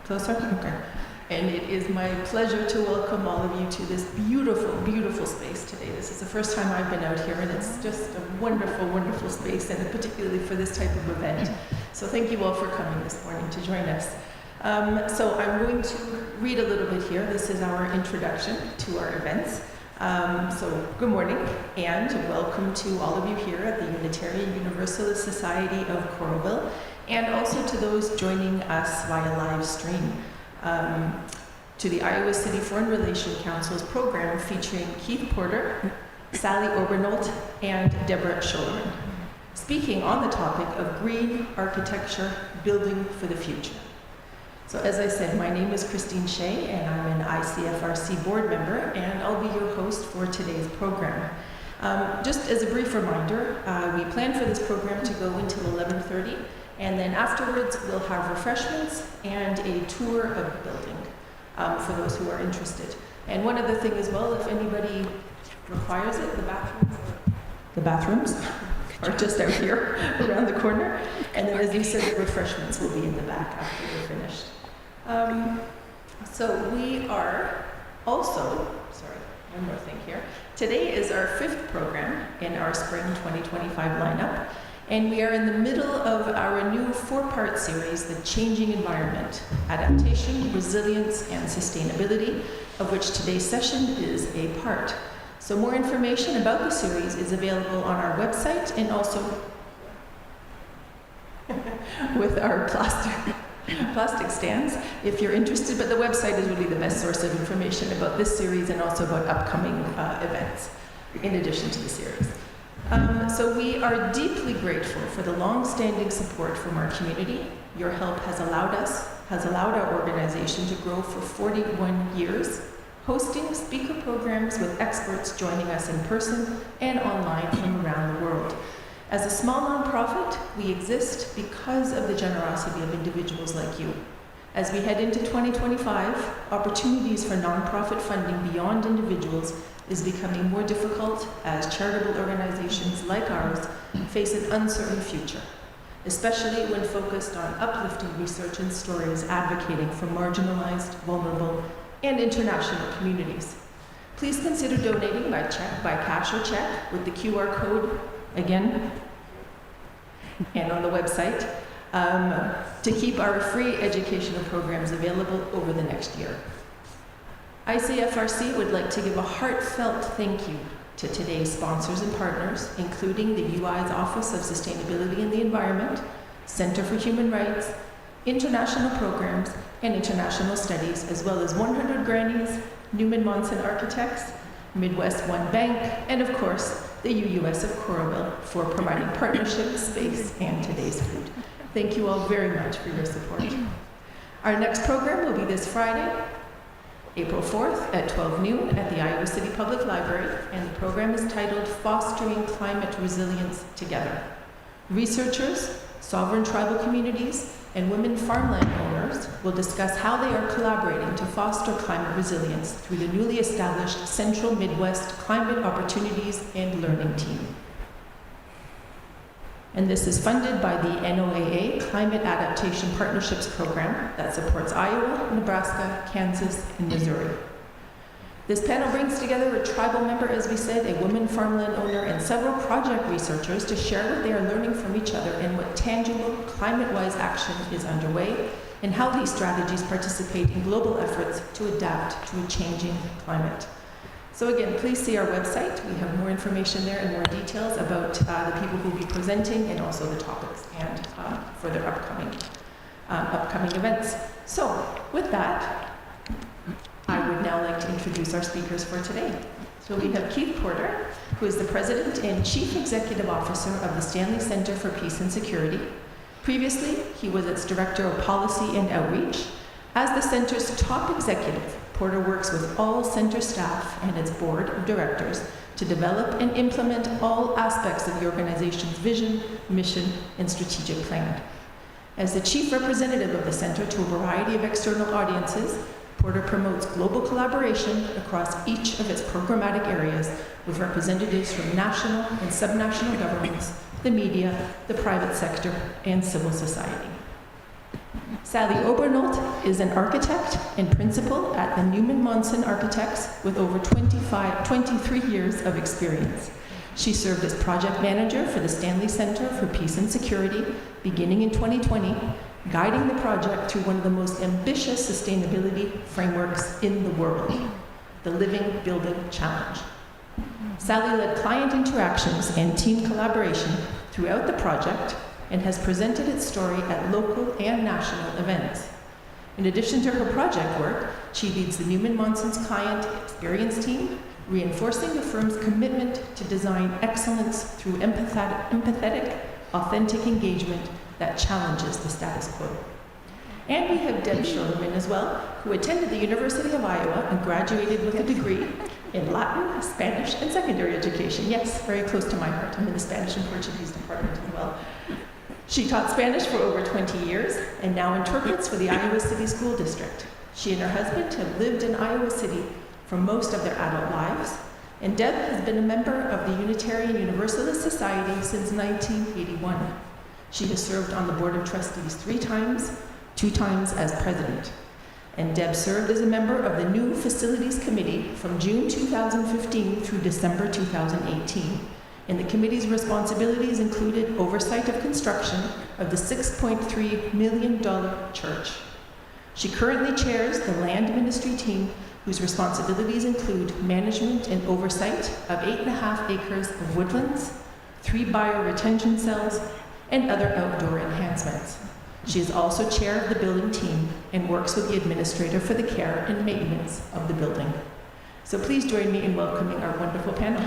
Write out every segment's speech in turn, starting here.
Closer? Okay. And it is my pleasure to welcome all of you to this beautiful, beautiful space today. This is the first time I've been out here, and it's just a wonderful, wonderful space, and particularly for this type of event. So thank you all for coming this morning to join us. So I'm going to read a little bit here. This is our introduction to our events. So good morning, and welcome to all of you here at the Unitarian Universalist Society of Coralville, and also to those joining us via live stream, to the Iowa City Foreign Relations Council's program featuring Keith Porter, Sally Obernolte, and Deb Schoelerman, speaking on the topic of green architecture, building for the future. So as I said, my name is Christine Shea, and I'm an ICFRC board member, and I'll be your host for today's program. Just as a brief reminder, we plan for this program to go until 11:30, and then afterwards we'll have refreshments and a tour of the building for those who are interested. And one other thing as well, if anybody requires it, the bathrooms are just out here around the corner. And then, as you said, the refreshments will be in the back after we're finished. So we are also, one more thing here. Today is our 5th program in our spring 2025 lineup, and we are in the middle of our new 4-part series, The Changing Environment, Adaptation, Resilience, and Sustainability, of which today's session is a part. So more information about the series is available on our website and also with our plastic stands if you're interested, but the website is really the best source of information about this series and also about upcoming events in addition to the series. So we are deeply grateful for the long-standing support from our community. Your help has allowed our organization to grow for 41 years, hosting speaker programs with experts joining us in person and online from around the world. As a small nonprofit, we exist because of the generosity of individuals like you. As we head into 2025, opportunities for nonprofit funding beyond individuals is becoming more difficult as charitable organizations like ours face an uncertain future, especially when focused on uplifting research and stories advocating for marginalized, vulnerable, and international communities. Please consider donating by cash or check with the QR code, again, and on the website, to keep our free educational programs available over the next year. ICFRC would like to give a heartfelt thank you to today's sponsors and partners, including the UI's Office of Sustainability and the Environment, Center for Human Rights, International Programs, and International Studies, as well as 100 Grannies, Neumann Monson Architects, Midwest One Bank, and of course, the UUS of Coralville for providing partnership, space, and today's food. Thank you all very much for your support. Our next program will be this Friday, April 4th at 12 noon at the Iowa City Public Library, and the program is titled Fostering Climate Resilience Together. Researchers, sovereign tribal communities, and women farmland owners will discuss how they are collaborating to foster climate resilience through the newly established Central Midwest Climate Opportunities and Learning Team. And this is funded by the NOAA Climate Adaptation Partnerships Program that supports Iowa, Nebraska, Kansas, and Missouri. This panel brings together a tribal member, as we said, a woman farmland owner, and several project researchers to share what they are learning from each other and what tangible climate-wise action is underway, and how these strategies participate in global efforts to adapt to a changing climate. So again, please see our website. We have more information there and more details about the people who will be presenting and also the topics and further upcoming events. So with that, I would now like to introduce our speakers for today. So we have Keith Porter, who is the President and Chief Executive Officer of the Stanley Center for Peace and Security. Previously, he was its Director of Policy and Outreach. As the Center's top executive, Porter works with all center staff and its board of directors to develop and implement all aspects of the organization's vision, mission, and strategic plan. As the chief representative of the center to a variety of external audiences, Porter promotes global collaboration across each of its programmatic areas with representatives from national and subnational governments, the media, the private sector, and civil society. Sally Obernolte is an architect and principal at the Neumann Monson Architects with over 23 years of experience. She served as project manager for the Stanley Center for Peace and Security beginning in 2020, guiding the project through one of the most ambitious sustainability frameworks in the world, the Living Building Challenge. Sally led client interactions and team collaboration throughout the project and has presented its story at local and national events. In addition to her project work, she leads the Neumann Monson's client experience team, reinforcing the firm's commitment to design excellence through empathetic, authentic engagement that challenges the status quo. And we have Deb Schoelerman as well, who attended the University of Iowa and graduated with a degree in Latin, Spanish, and secondary education. Yes, very close to my heart. I'm in the Spanish and Portuguese department as well. She taught Spanish for over 20 years and now interprets for the Iowa City School District. She and her husband have lived in Iowa City for most of their adult lives, and Deb has been a member of the Unitarian Universalist Society since 1981. She has served on the Board of Trustees 3 times, 2 times as president. And Deb served as a member of the New Facilities Committee from June 2015 through December 2018. And the committee's responsibilities included oversight of construction of the $6.3 million church. She currently chairs the land ministry team, whose responsibilities include management and oversight of 8.5 acres of woodlands, 3 bioretention cells, and other outdoor enhancements. She is also chair of the building team and works with the administrator for the care and maintenance of the building. So please join me in welcoming our wonderful panel.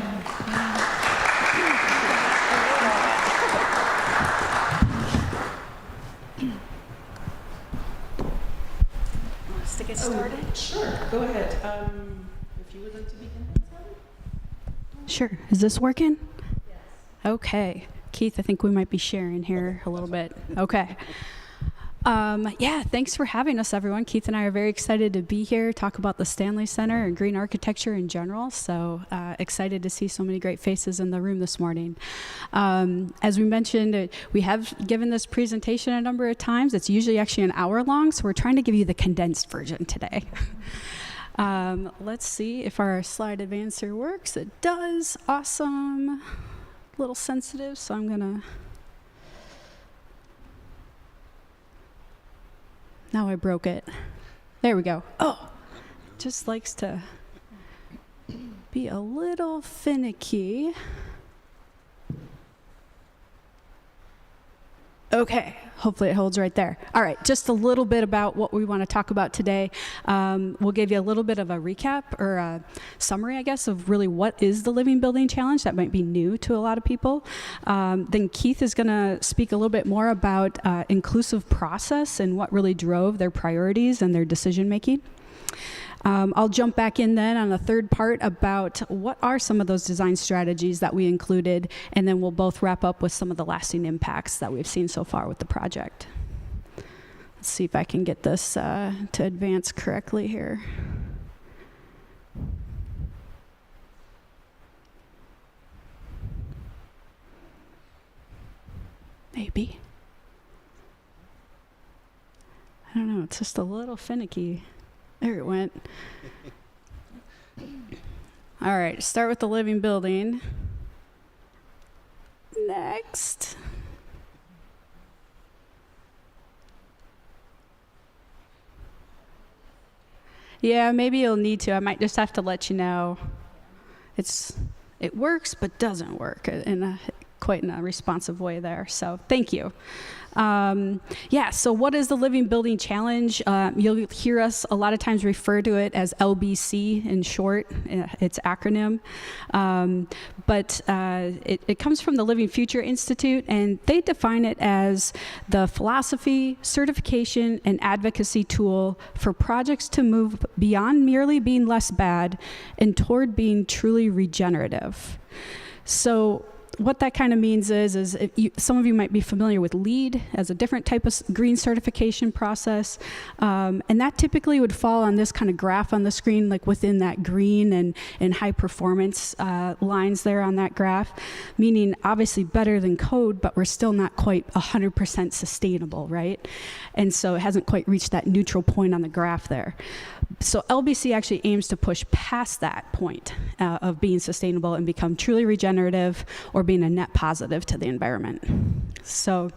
To get started? Sure, go ahead. If you would like to begin. Sure. Is this working? Yes. Okay. Keith, I think we might be sharing here a little bit. Okay. Yeah, thanks for having us, everyone. Keith and I are very excited to be here, talk about the Stanley Center and green architecture in general. So excited to see so many great faces in the room this morning. As we mentioned, we have given this presentation a number of times. It's usually actually an hour long, so we're trying to give you the condensed version today. Let's see if our slide advancer works. It does. Awesome. A little sensitive, so I'm gonna... Now I broke it. There we go. Oh, just likes to be a little finicky. Okay, hopefully it holds right there. All right, just a little bit about what we want to talk about today. We'll give you a little bit of a recap or a summary, I guess, of really what is the Living Building Challenge. That might be new to a lot of people. Then Keith is going to speak a little bit more about inclusive process and what really drove their priorities and their decision making. I'll jump back in then on the third part about what are some of those design strategies that we included, and then we'll both wrap up with some of the lasting impacts that we've seen so far with the project. Let's see if I can get this to advance correctly here. Maybe. I don't know, it's just a little finicky. There it went. All right, start with the living building. Next. Yeah, maybe you'll need to. I might just have to let you know. It works, but doesn't work. And quite in a responsive way there. So thank you. So what is the Living Building Challenge? You'll hear us a lot of times refer to it as LBC in short, its acronym. But it comes from the Living Future Institute, and they define it as the philosophy, certification, and advocacy tool for projects to move beyond merely being less bad and toward being truly regenerative. So what that kind of means is some of you might be familiar with LEED as a different type of green certification process. And that typically would fall on this kind of graph on the screen, like within that green and high performance lines there on that graph, meaning obviously better than code, but we're still not quite 100% sustainable, right? And so it hasn't quite reached that neutral point on the graph there. So LBC actually aims to push past that point of being sustainable and become truly regenerative or being a net positive to the environment. So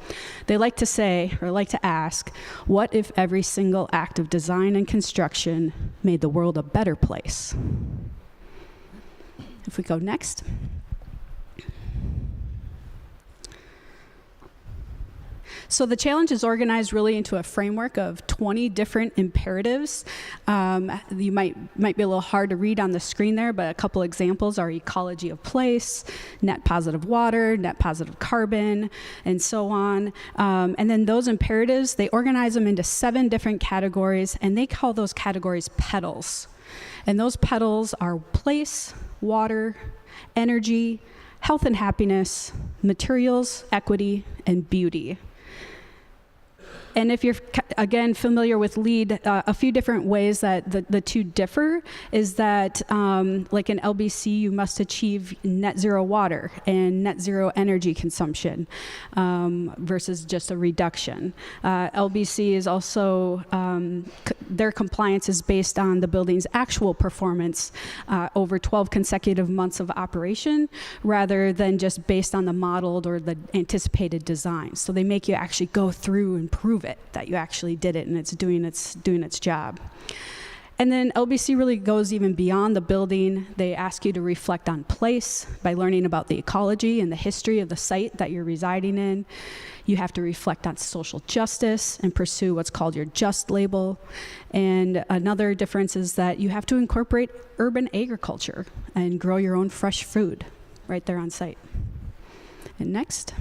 they like to say, or like to ask, what if every single act of design and construction made the world a better place? If we go next. So the challenge is organized really into a framework of 20 different imperatives. You might be a little hard to read on the screen there, but a couple examples are ecology of place, net positive water, net positive carbon, and so on. And then those imperatives, they organize them into 7 different categories, and they call those categories petals. And those petals are place, water, energy, health and happiness, materials, equity, and beauty. And if you're, again, familiar with LEED, a few different ways that the two differ is that, like in LBC, you must achieve net zero water and net zero energy consumption versus just a reduction. LBC is also, their compliance is based on the building's actual performance over 12 consecutive months of operation rather than just based on the modeled or the anticipated design. So they make you actually go through and prove it, that you actually did it and it's doing its job. And then LBC really goes even beyond the building. They ask you to reflect on place by learning about the ecology and the history of the site that you're residing in. You have to reflect on social justice and pursue what's called your JUST label. And another difference is that you have to incorporate urban agriculture and grow your own fresh food right there on site. And next.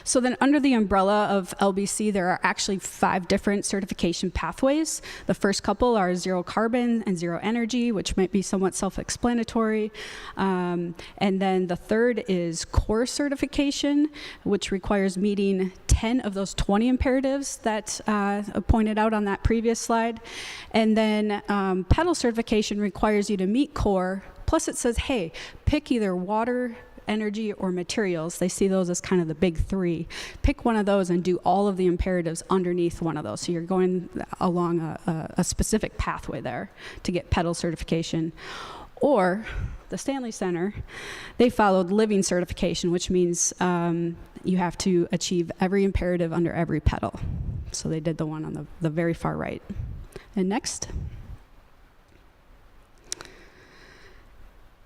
So then under the umbrella of LBC, there are actually 5 different certification pathways. The first couple are zero carbon and zero energy, which might be somewhat self-explanatory. And then the third is core certification, which requires meeting 10 of those 20 imperatives that pointed out on that previous slide. And then petal certification requires you to meet core, plus it says, hey, pick either water, energy, or materials. They see those as kind of the big 3. Pick one of those and do all of the imperatives underneath one of those. So you're going along a specific pathway there to get petal certification. Or the Stanley Center, they followed living certification, which means you have to achieve every imperative under every petal. So they did the one on the very far right. And next.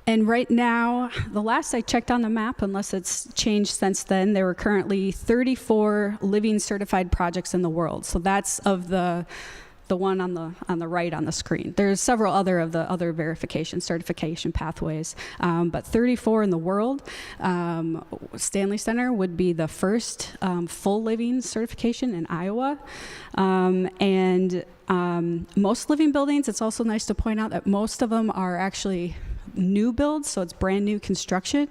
And right now, the last I checked on the map, unless it's changed since then, there were currently 34 living certified projects in the world. So that's of the one on the right on the screen. There's several other of the other certification pathways, but 34 in the world. Stanley Center would be the first full living certification in Iowa. And most living buildings, it's also nice to point out that most of them are actually new builds, so it's brand new construction,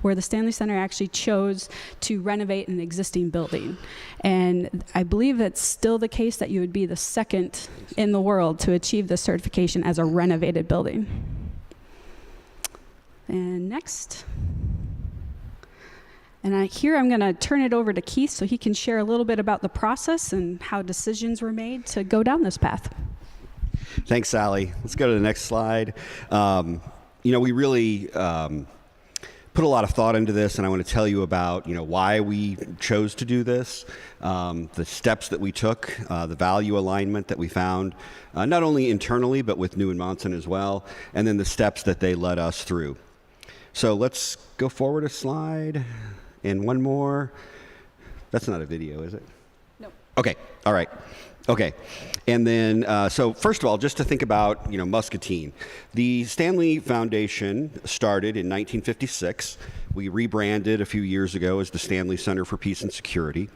where the Stanley Center actually chose to renovate an existing building. And I believe it's still the case that you would be the second in the world to achieve this certification as a renovated building. And next. And here I'm going to turn it over to Keith so he can share a little bit about the process and how decisions were made to go down this path. Thanks, Sally. Let's go to the next slide. We really put a lot of thought into this, and I want to tell you about, why we chose to do this, the steps that we took, the value alignment that we found, not only internally, but with Neumann Monson as well, and then the steps that they led us through. So let's go forward a slide and one more. That's not a video, is it? No. Okay, all right. Okay, and then, so first of all, just to think about, Muscatine. The Stanley Foundation started in 1956. We rebranded a few years ago as the Stanley Center for Peace and Security.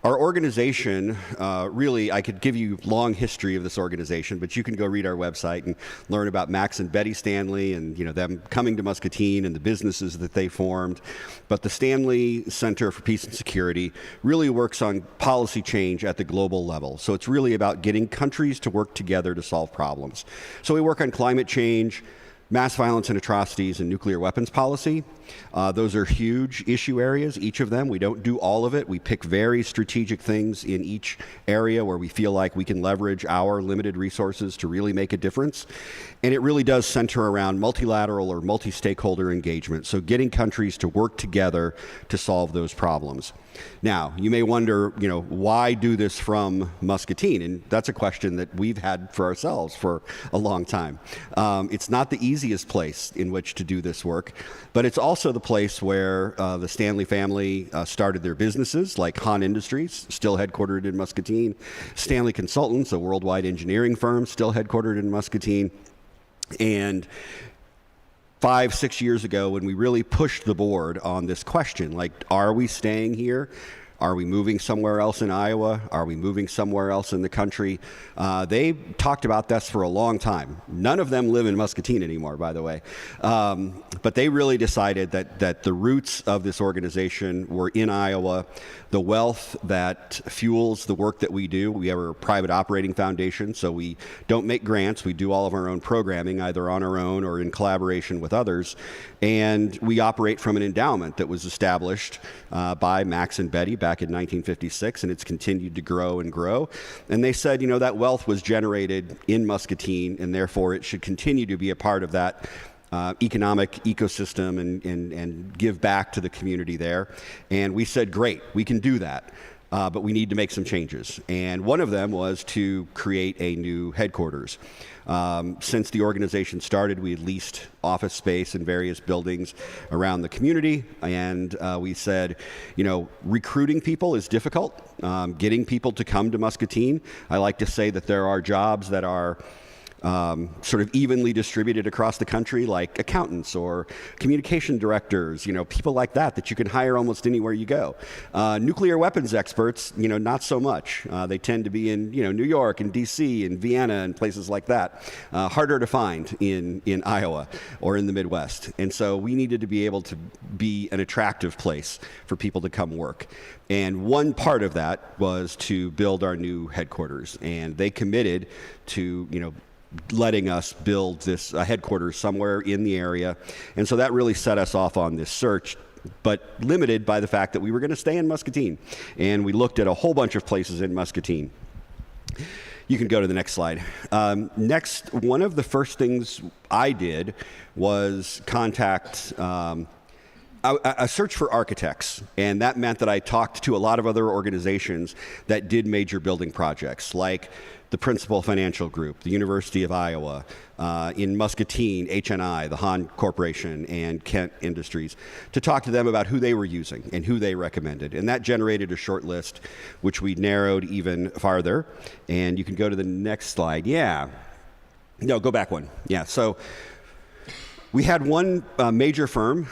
Our organization, really, I could give you long history of this organization, but you can go read our website and learn about Max and Betty Stanley and, them coming to Muscatine and the businesses that they formed. But the Stanley Center for Peace and Security really works on policy change at the global level. So it's really about getting countries to work together to solve problems. So we work on climate change, mass violence and atrocities, and nuclear weapons policy. Those are huge issue areas, each of them. We don't do all of it. We pick very strategic things in each area where we feel like we can leverage our limited resources to really make a difference. And it really does center around multilateral or multi-stakeholder engagement, so getting countries to work together to solve those problems. Now, you may wonder, why do this from Muscatine? And that's a question that we've had for ourselves for a long time. It's not the easiest place in which to do this work, but it's also the place where the Stanley family started their businesses, like Hahn Industries, still headquartered in Muscatine, Stanley Consultants, a worldwide engineering firm, still headquartered in Muscatine, and 5-6 years ago, when we really pushed the board on this question, like, are we staying here? Are we moving somewhere else in Iowa? Are we moving somewhere else in the country? They talked about this for a long time. None of them live in Muscatine anymore, by the way. But they really decided that the roots of this organization were in Iowa. The wealth that fuels the work that we do, we have a private operating foundation, so we don't make grants. We do all of our own programming, either on our own or in collaboration with others. And we operate from an endowment that was established by Max and Betty back in 1956, and it's continued to grow and grow. And they said, that wealth was generated in Muscatine, and therefore it should continue to be a part of that economic ecosystem and give back to the community there. And we said, great, we can do that. But we need to make some changes. And one of them was to create a new headquarters. Since the organization started, we had leased office space in various buildings around the community. And we said, recruiting people is difficult. Getting people to come to Muscatine. I like to say that there are jobs that are sort of evenly distributed across the country, like accountants or communication directors, people like that you can hire almost anywhere you go. Nuclear weapons experts, not so much. They tend to be in, New York and DC and Vienna and places like that. Harder to find in Iowa or in the Midwest. And so we needed to be able to be an attractive place for people to come work. And one part of that was to build our new headquarters. And they committed to, letting us build this headquarters somewhere in the area. And so that really set us off on this search, but limited by the fact that we were going to stay in Muscatine. And we looked at a whole bunch of places in Muscatine. You can go to the next slide. Next, one of the first things I did was contact a search for architects, and that meant that I talked to a lot of other organizations that did major building projects, like the Principal Financial Group, the University of Iowa, in Muscatine, HNI, the Hahn Corporation, and Kent Industries, to talk to them about who they were using and who they recommended. And that generated a short list, which we narrowed even farther. And you can go to the next slide. Yeah. No, go back one. Yeah, so we had one major firm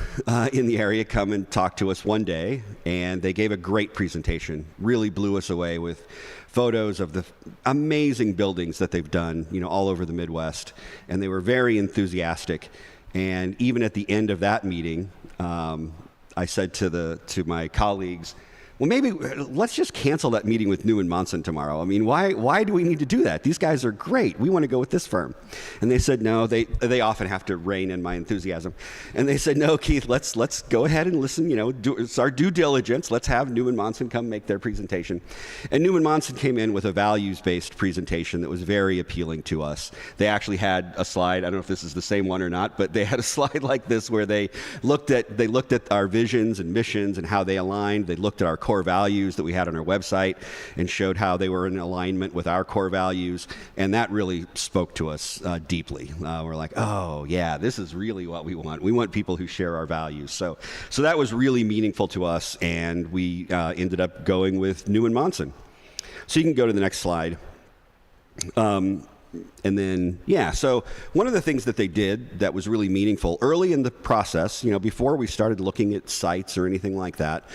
in the area come and talk to us one day, and they gave a great presentation, really blew us away with photos of the amazing buildings that they've done, all over the Midwest. And they were very enthusiastic. And even at the end of that meeting, I said to my colleagues, well, maybe let's just cancel that meeting with Neumann Monson tomorrow. I mean, why do we need to do that? These guys are great. We want to go with this firm. And they said, no, they often have to rein in my enthusiasm. And they said, no, Keith, let's go ahead and listen, it's our due diligence. Let's have Neumann Monson come make their presentation. And Neumann Monson came in with a values-based presentation that was very appealing to us. They actually had a slide, I don't know if this is the same one or not, but they had a slide like this where they looked at our visions and missions and how they aligned. They looked at our core values that we had on our website and showed how they were in alignment with our core values. And that really spoke to us deeply. We're like, oh, yeah, this is really what we want. We want people who share our values. So that was really meaningful to us, and we ended up going with Neumann Monson. So you can go to the next slide. And then, yeah, so one of the things that they did that was really meaningful early in the process, before we started looking at sites or anything like that,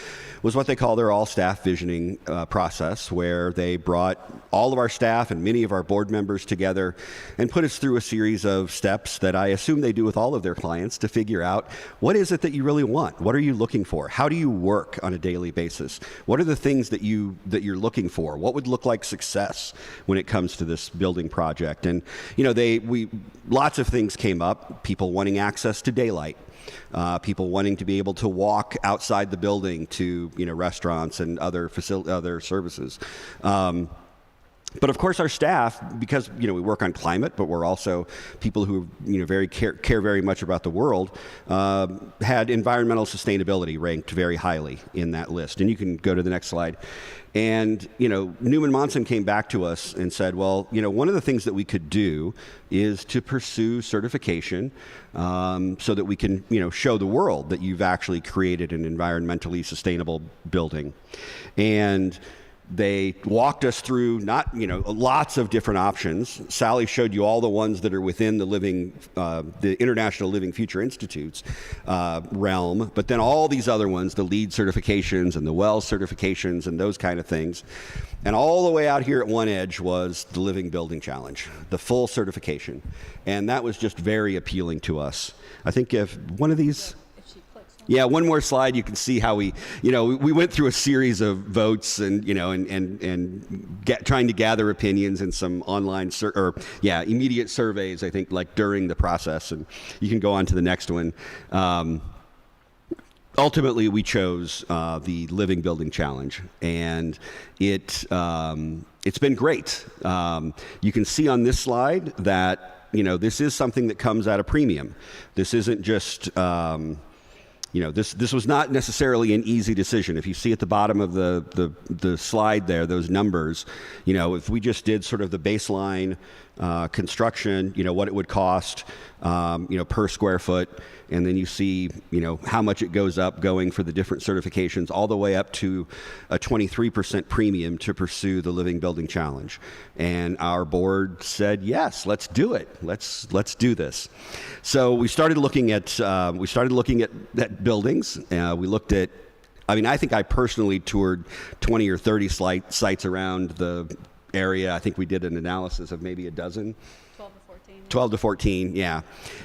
was what they call their all-staff visioning process, where they brought all of our staff and many of our board members together and put us through a series of steps that I assume they do with all of their clients to figure out, what is it that you really want? What are you looking for? How do you work on a daily basis? What are the things that you're looking for? What would look like success when it comes to this building project? And lots of things came up. People wanting access to daylight, people wanting to be able to walk outside the building to restaurants and other services. But of course, our staff, because we work on climate, but we're also people who care very much about the world, had environmental sustainability ranked very highly in that list. And you can go to the next slide. And Neumann Monson came back to us and said, well, one of the things that we could do is to pursue certification, so that we can show the world that you've actually created an environmentally sustainable building. And they walked us through lots of different options. Sally showed you all the ones that are within the International Living Future Institute's realm, but then all these other ones, the LEED certifications and the WELL certifications and those kind of things. And all the way out here at one edge was the Living Building Challenge, the full certification. And that was just very appealing to us. I think if one of these... Yeah, one more slide. You can see how we went through a series of votes and trying to gather opinions in some online immediate surveys. I think during the process, and you can go on to the next one. Ultimately, we chose the Living Building Challenge, and it's been great. You can see on this slide that this is something that comes at a premium. This isn't just this was not necessarily an easy decision. If you see at the bottom of the slide there, those numbers, if we just did sort of the baseline construction, what it would cost, per square foot, and then you see, how much it goes up going for the different certifications, all the way up to a 23% premium to pursue the Living Building Challenge. And our board said, yes, let's do it. Let's do this. So we started looking at buildings. We looked at, I think I personally toured 20 or 30 sites around the area. I think we did an analysis of maybe a dozen. 12 to 14, yeah.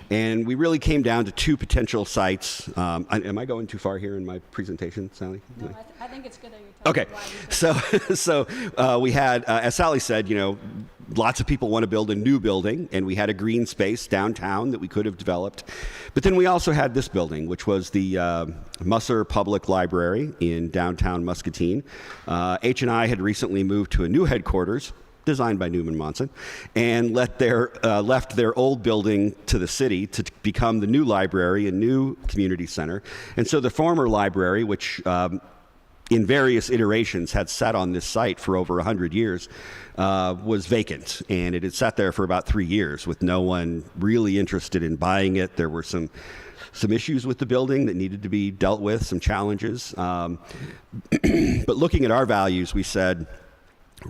And we really came down to two potential sites. Am I going too far here in my presentation, Sally? No, I think it's good that you're talking. Okay, so we had, as Sally said, lots of people want to build a new building, and we had a green space downtown that we could have developed. But then we also had this building, which was the Musser Public Library in downtown Muscatine. H&I had recently moved to a new headquarters, designed by Neumann Monson, and left their old building to the city to become the new library and new community center. And so the former library, which in various iterations had sat on this site for over 100 years, was vacant, and it had sat there for about 3 years with no one really interested in buying it. There were some issues with the building that needed to be dealt with, some challenges. But looking at our values, we said,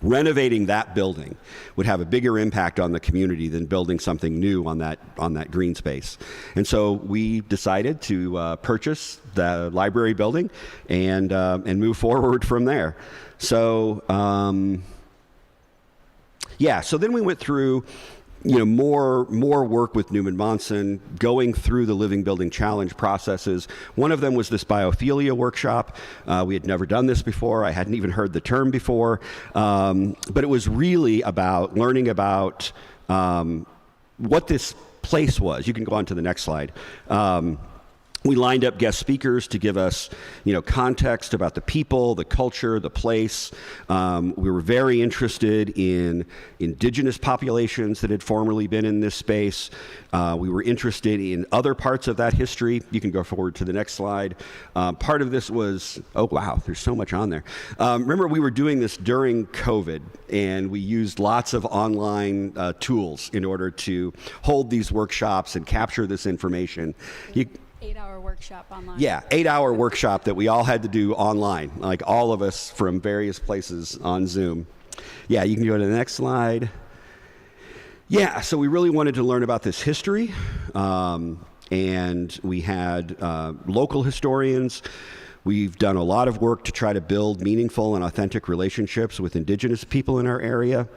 renovating that building would have a bigger impact on the community than building something new on that green space. And so we decided to purchase the library building and move forward from there. So so then we went through more work with Neumann Monson, going through the Living Building Challenge processes. One of them was this biophilia workshop. We had never done this before. I hadn't even heard the term before. But it was really about learning about what this place was. You can go on to the next slide. We lined up guest speakers to give us, context about the people, the culture, the place. We were very interested in indigenous populations that had formerly been in this space. We were interested in other parts of that history. You can go forward to the next slide. Part of this was, oh wow, there's so much on there. Remember, we were doing this during COVID, and we used lots of online tools in order to hold these workshops and capture this information. 8-hour workshop online. Yeah, 8-hour workshop that we all had to do online, like all of us from various places on Zoom. Yeah, you can go to the next slide. Yeah, so we really wanted to learn about this history, and we had local historians. We've done a lot of work to try to build meaningful and authentic relationships with indigenous people in our area.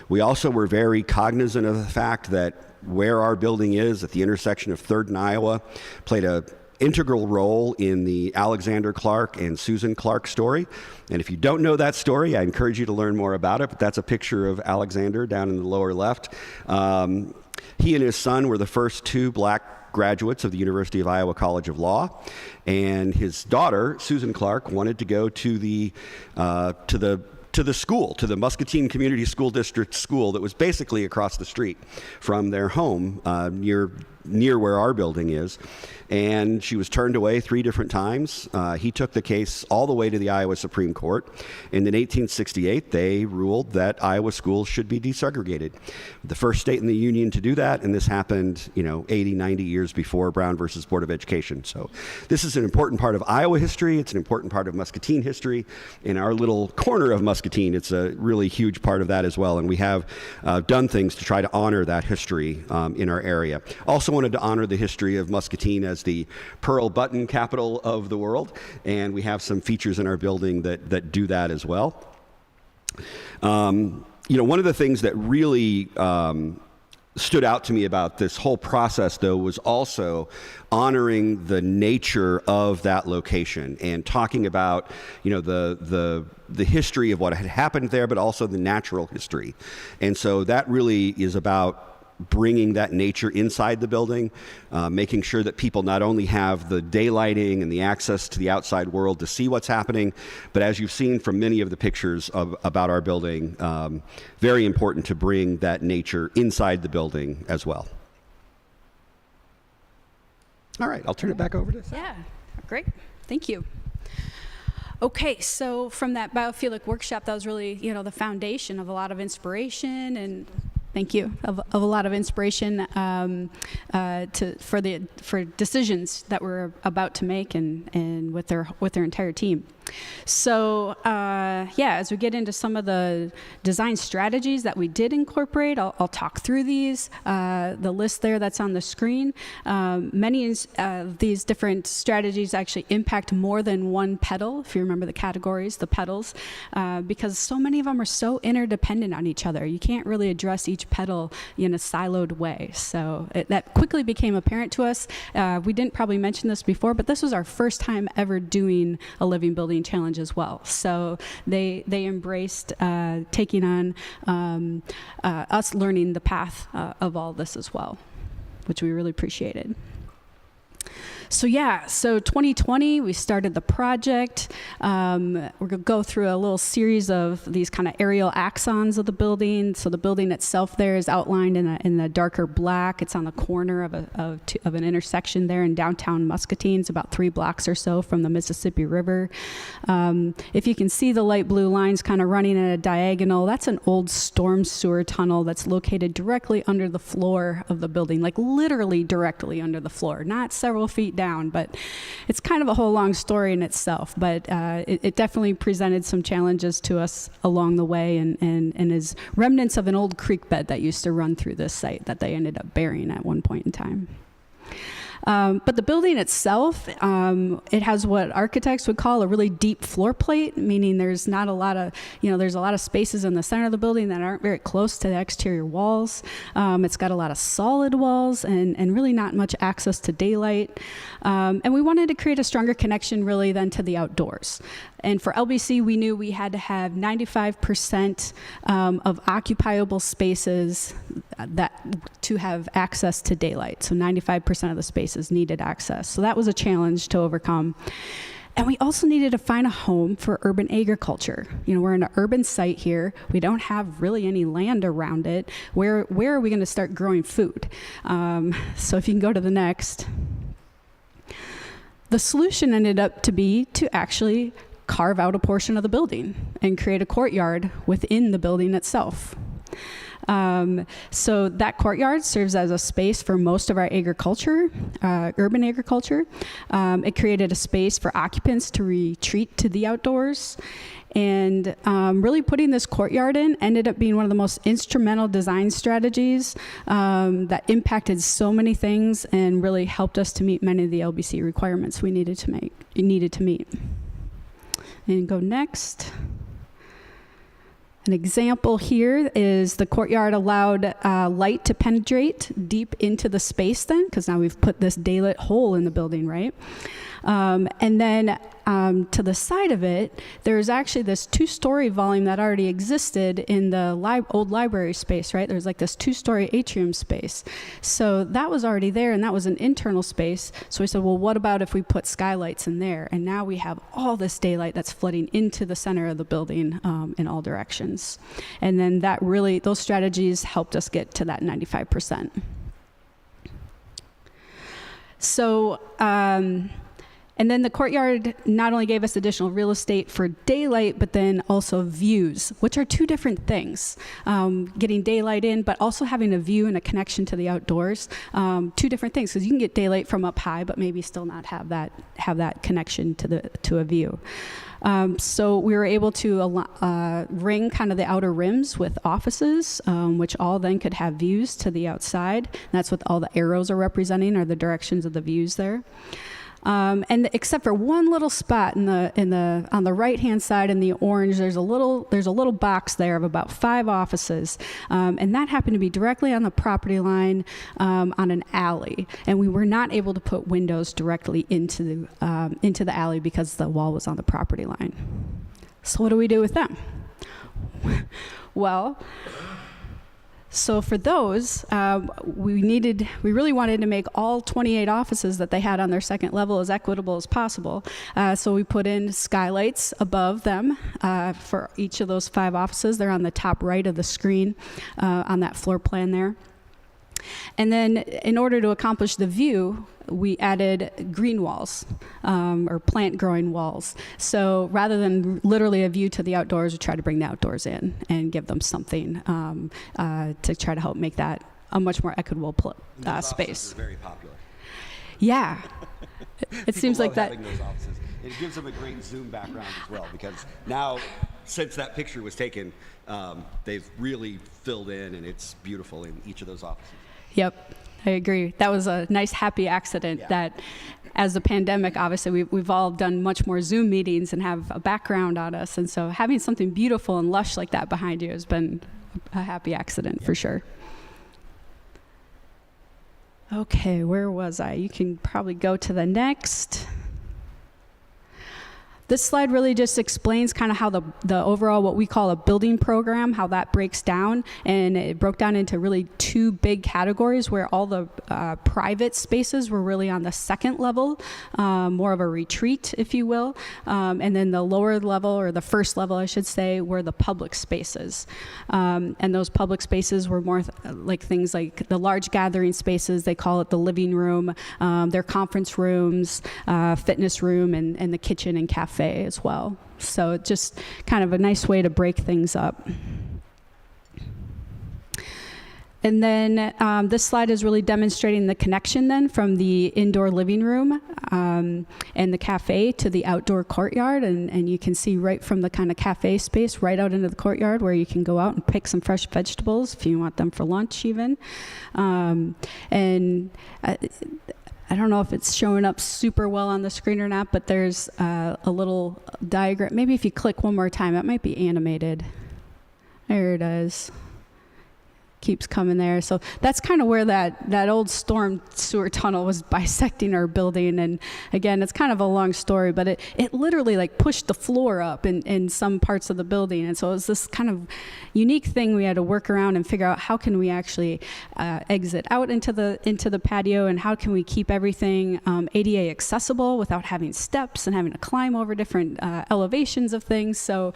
We also were very cognizant of the fact that where our building is at the intersection of 3rd and Iowa played an integral role in the Alexander Clark and Susan Clark story. And if you don't know that story, I encourage you to learn more about it. But that's a picture of Alexander down in the lower left. He and his son were the first 2 black graduates of the University of Iowa College of Law, and his daughter, Susan Clark, wanted to go to the school, to the Muscatine Community School District school that was basically across the street from their home, near where our building is. And she was turned away 3 different times. He took the case all the way to the Iowa Supreme Court. And in 1868, they ruled that Iowa schools should be desegregated. The first state in the union to do that, and this happened, 80, 90 years before Brown versus Board of Education. So this is an important part of Iowa history. It's an important part of Muscatine history. In our little corner of Muscatine, it's a really huge part of that as well. And we have done things to try to honor that history in our area. Also wanted to honor the history of Muscatine as the pearl button capital of the world, and we have some features in our building that do that as well. One of the things that really stood out to me about this whole process, though, was also honoring the nature of that location and talking about, the history of what had happened there, but also the natural history. And so that really is about bringing that nature inside the building, making sure that people not only have the daylighting and the access to the outside world to see what's happening, but as you've seen from many of the pictures about our building, very important to bring that nature inside the building as well. All right, I'll turn it back over to Sally. Yeah, great. Thank you. Okay, so from that biophilic workshop, that was really, the foundation of a lot of inspiration and thank you, of a lot of inspiration for decisions that we're about to make and with their entire team. So as we get into some of the design strategies that we did incorporate, I'll talk through these. The list there that's on the screen. Many of these different strategies actually impact more than one petal, if you remember the categories, the petals, because so many of them are so interdependent on each other. You can't really address each petal in a siloed way. So that quickly became apparent to us. We didn't probably mention this before, but this was our first time ever doing a living building challenge as well. So they embraced taking on us learning the path of all this as well, which we really appreciated. So 2020, we started the project. We're going to go through a little series of these kind of aerial axons of the building. So the building itself there is outlined in the darker black. It's on the corner of an intersection there in downtown Muscatine. It's about 3 blocks or so from the Mississippi River. If you can see the light blue lines kind of running at a diagonal, that's an old storm sewer tunnel that's located directly under the floor of the building, like literally directly under the floor, not several feet down, but it's kind of a whole long story in itself. But it definitely presented some challenges to us along the way, and is remnants of an old creek bed that used to run through this site that they ended up burying at one point in time. But the building itself, it has what architects would call a really deep floor plate, meaning there's not a lot of, there's a lot of spaces in the center of the building that aren't very close to the exterior walls. It's got a lot of solid walls and really not much access to daylight. And we wanted to create a stronger connection really than to the outdoors. And for LBC, we knew we had to have 95% of occupiable spaces to have access to daylight. So 95% of the spaces needed access. So that was a challenge to overcome. And we also needed to find a home for urban agriculture. You know, we're in an urban site here. We don't have really any land around it. Where are we going to start growing food? So if you can go to the next. The solution ended up to be to actually carve out a portion of the building and create a courtyard within the building itself. So that courtyard serves as a space for most of our agriculture, urban agriculture. It created a space for occupants to retreat to the outdoors. And really putting this courtyard in ended up being one of the most instrumental design strategies that impacted so many things and really helped us to meet many of the LBC requirements we needed to meet. And go next. An example here is the courtyard allowed light to penetrate deep into the space then, because now we've put this daylit hole in the building, right? And then to the side of it, there's actually this 2-story volume that already existed in the old library space, right? There's like this 2-story atrium space. So that was already there, and that was an internal space. So we said, well, what about if we put skylights in there? And now we have all this daylight that's flooding into the center of the building in all directions. And then those strategies helped us get to that 95%. So, and then the courtyard not only gave us additional real estate for daylight, but then also views, which are two different things. Getting daylight in, but also having a view and a connection to the outdoors. Two different things, because you can get daylight from up high, but maybe still not have that connection to a view. So we were able to ring kind of the outer rims with offices, which all then could have views to the outside. And that's what all the arrows are representing, are the directions of the views there. And except for one little spot on the right-hand side in the orange, there's a little box there of about 5 offices, and that happened to be directly on the property line on an alley. And we were not able to put windows directly into the alley because the wall was on the property line. So what do we do with them? Well, so for those, we really wanted to make all 28 offices that they had on their second level as equitable as possible. So we put in skylights above them for each of those 5 offices. They're on the top right of the screen on that floor plan there. And then in order to accomplish the view, we added green walls or plant growing walls. So rather than literally a view to the outdoors, we try to bring the outdoors in and give them something to try to help make that a much more equitable space. Are very popular. Yeah, it seems like that. Those offices. It gives them a great Zoom background as well, because now, since that picture was taken, they've really filled in, and it's beautiful in each of those offices. Yep, I agree. That was a nice, happy accident that, as the pandemic, obviously, we've all done much more Zoom meetings and have a background on us. And so having something beautiful and lush like that behind you has been a happy accident for sure. Okay, where was I? You can probably go to the next. This slide really just explains kind of how the overall, what we call a building program, how that breaks down. And it broke down into really 2 big categories, where all the private spaces were really on the second level, more of a retreat, if you will. And then the lower level, or the first level, I should say, were the public spaces. And those public spaces were more like things like the large gathering spaces. They call it the living room, their conference rooms, fitness room, and the kitchen and cafe as well. So just kind of a nice way to break things up. And then this slide is really demonstrating the connection then from the indoor living room and the cafe to the outdoor courtyard. And you can see right from the kind of cafe space right out into the courtyard, where you can go out and pick some fresh vegetables if you want them for lunch even. I don't know if it's showing up super well on the screen or not, but there's a little diagram. Maybe if you click one more time, it might be animated. There it is. keeps coming there. So that's kind of where that old storm sewer tunnel was bisecting our building. And again, it's kind of a long story, but it literally like pushed the floor up in some parts of the building. And so it was this kind of unique thing we had to work around and figure out how can we actually exit out into the patio, and how can we keep everything ADA accessible without having steps and having to climb over different elevations of things. So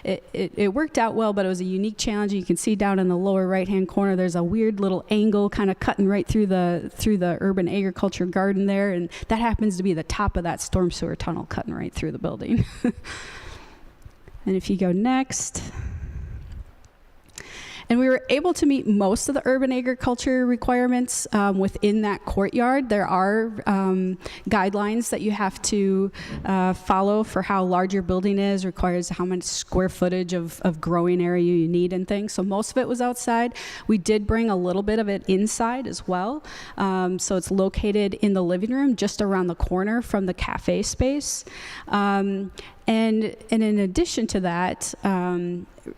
it worked out well, but it was a unique challenge. You can see down in the lower right-hand corner, there's a weird little angle kind of cutting right through the urban agriculture garden there, and that happens to be the top of that storm sewer tunnel cutting right through the building. And if you go next. And we were able to meet most of the urban agriculture requirements within that courtyard. There are guidelines that you have to follow for how large your building is, requires how much square footage of growing area you need and things. So most of it was outside. We did bring a little bit of it inside as well. So it's located in the living room, just around the corner from the cafe space. And in addition to that,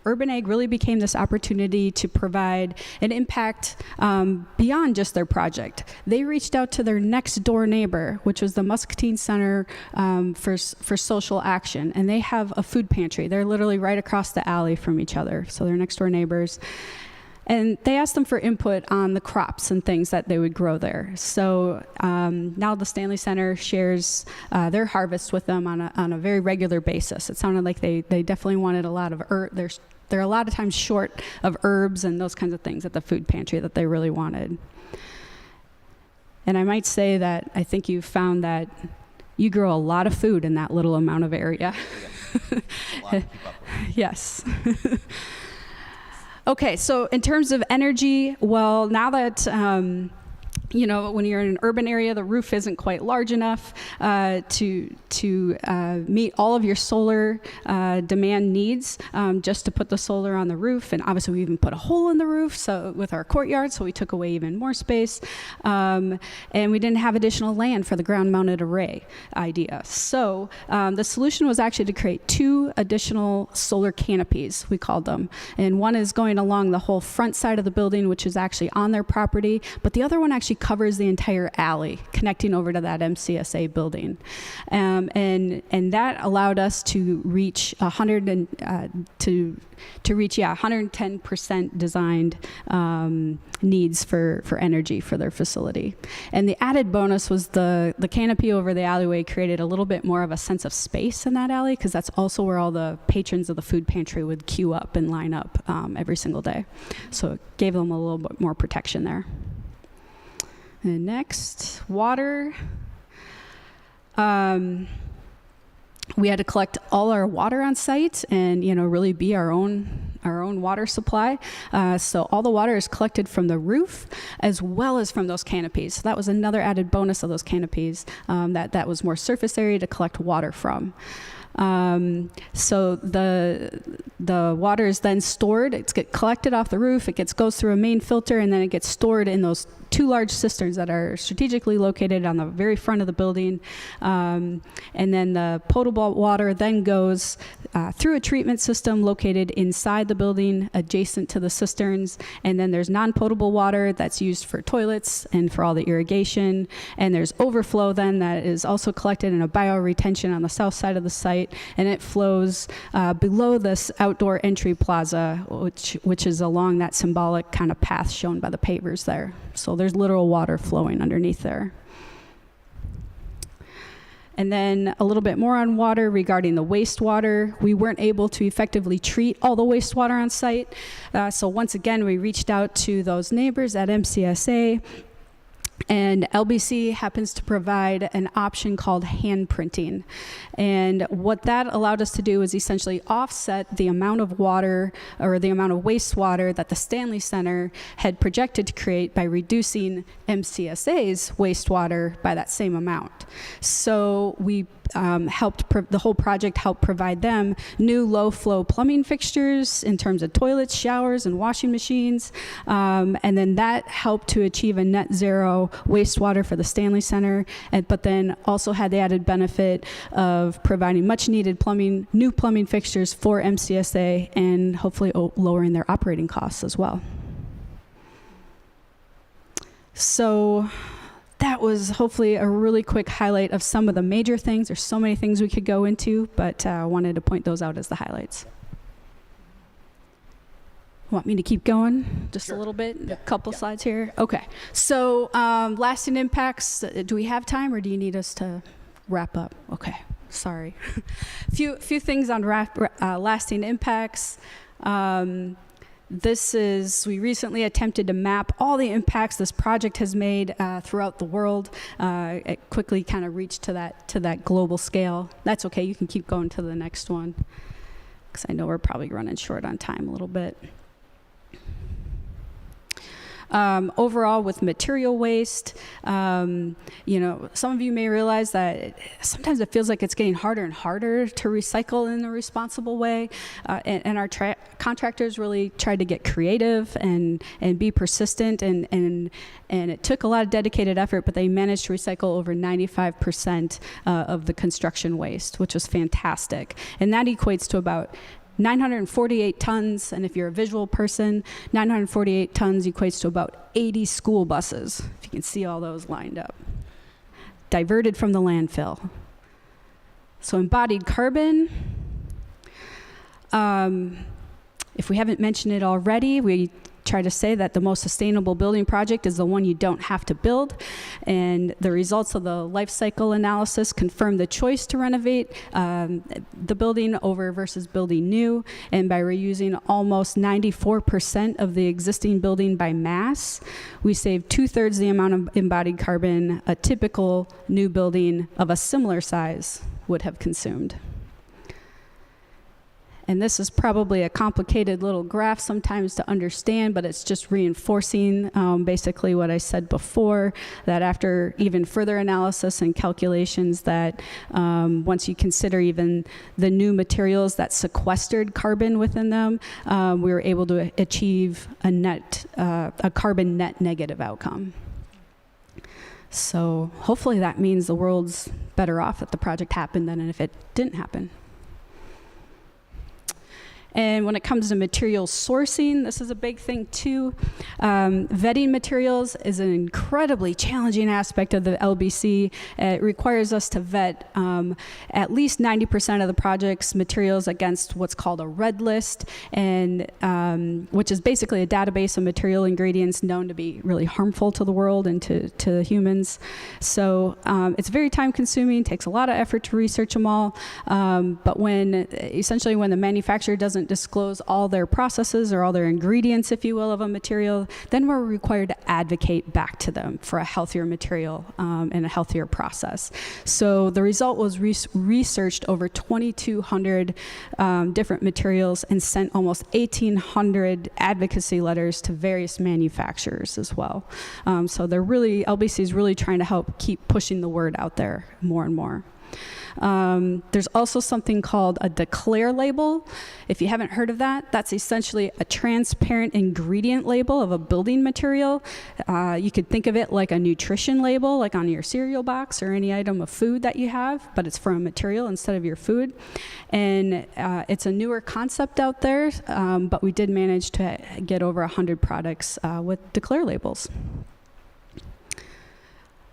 Urban Ag really became this opportunity to provide an impact beyond just their project. They reached out to their next door neighbor, which was the Muscatine Center for Social Action, and they have a food pantry. They're literally right across the alley from each other, so they're next door neighbors. And they asked them for input on the crops and things that they would grow there. So now the Stanley Center shares their harvest with them on a very regular basis. It sounded like they definitely wanted a lot of they're a lot of times short of herbs and those kinds of things at the food pantry that they really wanted. And I might say that I think you found that you grow a lot of food in that little amount of area. A lot to keep up with. Yes. Okay, so in terms of energy, well, now that, when you're in an urban area, the roof isn't quite large enough to meet all of your solar demand needs, just to put the solar on the roof. And obviously we even put a hole in the roof with our courtyard, so we took away even more space. And we didn't have additional land for the ground-mounted array idea. So the solution was actually to create 2 additional solar canopies, we called them. And one is going along the whole front side of the building, which is actually on their property, but the other one actually covers the entire alley connecting over to that MCSA building. And that allowed us to reach 110% designed needs for energy for their facility. And the added bonus was the canopy over the alleyway created a little bit more of a sense of space in that alley, because that's also where all the patrons of the food pantry would queue up and line up every single day. So it gave them a little bit more protection there. And next, water. We had to collect all our water on site and, really be our own water supply. So all the water is collected from the roof as well as from those canopies. So that was another added bonus of those canopies, that was more surface area to collect water from. So the water is then stored. It's get collected off the roof. It goes through a main filter, and then it gets stored in those 2 large cisterns that are strategically located on the very front of the building. And then the potable water then goes through a treatment system located inside the building, adjacent to the cisterns. And then there's non-potable water that's used for toilets and for all the irrigation. And there's overflow then that is also collected in a bioretention on the south side of the site, and it flows below this outdoor entry plaza, which is along that symbolic kind of path shown by the pavers there. So there's literal water flowing underneath there. And then a little bit more on water regarding the wastewater. We weren't able to effectively treat all the wastewater on site. So once again, we reached out to those neighbors at MCSA. And LBC happens to provide an option called hand printing. And what that allowed us to do is essentially offset the amount of water or the amount of wastewater that the Stanley Center had projected to create by reducing MCSA's wastewater by that same amount. So we the whole project helped provide them new low-flow plumbing fixtures in terms of toilets, showers, and washing machines. And then that helped to achieve a net zero wastewater for the Stanley Center, but then also had the added benefit of providing much-needed new plumbing fixtures for MCSA and hopefully lowering their operating costs as well. So that was hopefully a really quick highlight of some of the major things. There's so many things we could go into, but I wanted to point those out as the highlights. Want me to keep going just a little bit? A couple slides here. Okay. So lasting impacts. Do we have time, or do you need us to wrap up? Okay. Sorry. few things on lasting impacts. We recently attempted to map all the impacts this project has made throughout the world. It quickly kind of reached to that global scale. That's okay. You can keep going to the next one, because I know we're probably running short on time a little bit. Overall, with material waste, some of you may realize that sometimes it feels like it's getting harder and harder to recycle in a responsible way. And our contractors really tried to get creative and be persistent. And it took a lot of dedicated effort, but they managed to recycle over 95% of the construction waste, which was fantastic. And that equates to about 948 tons, and if you're a visual person, 948 tons equates to about 80 school buses, if you can see all those lined up, diverted from the landfill. So embodied carbon, if we haven't mentioned it already, we try to say that the most sustainable building project is the one you don't have to build. And the results of the life cycle analysis confirm the choice to renovate the building over versus building new. And by reusing almost 94% of the existing building by mass, we save 2/3 the amount of embodied carbon a typical new building of a similar size would have consumed. And this is probably a complicated little graph sometimes to understand, but it's just reinforcing basically what I said before, that after even further analysis and calculations that once you consider even the new materials that sequestered carbon within them, we were able to achieve a carbon net negative outcome. So hopefully that means the world's better off that the project happened than if it didn't happen. And when it comes to material sourcing, this is a big thing too. Vetting materials is an incredibly challenging aspect of the LBC. It requires us to vet at least 90% of the project's materials against what's called a red list, and which is basically a database of material ingredients known to be really harmful to the world and to humans. So it's very time consuming, takes a lot of effort to research them all. But when the manufacturer doesn't disclose all their processes or all their ingredients, if you will, of a material, then we're required to advocate back to them for a healthier material and a healthier process. So the result was researched over 2,200 different materials and sent almost 1,800 advocacy letters to various manufacturers as well. So LBC is really trying to help keep pushing the word out there more and more. There's also something called a declare label. If you haven't heard of that, that's essentially a transparent ingredient label of a building material. You could think of it like a nutrition label, like on your cereal box or any item of food that you have, but it's for a material instead of your food. And it's a newer concept out there, but we did manage to get over 100 products with declare labels.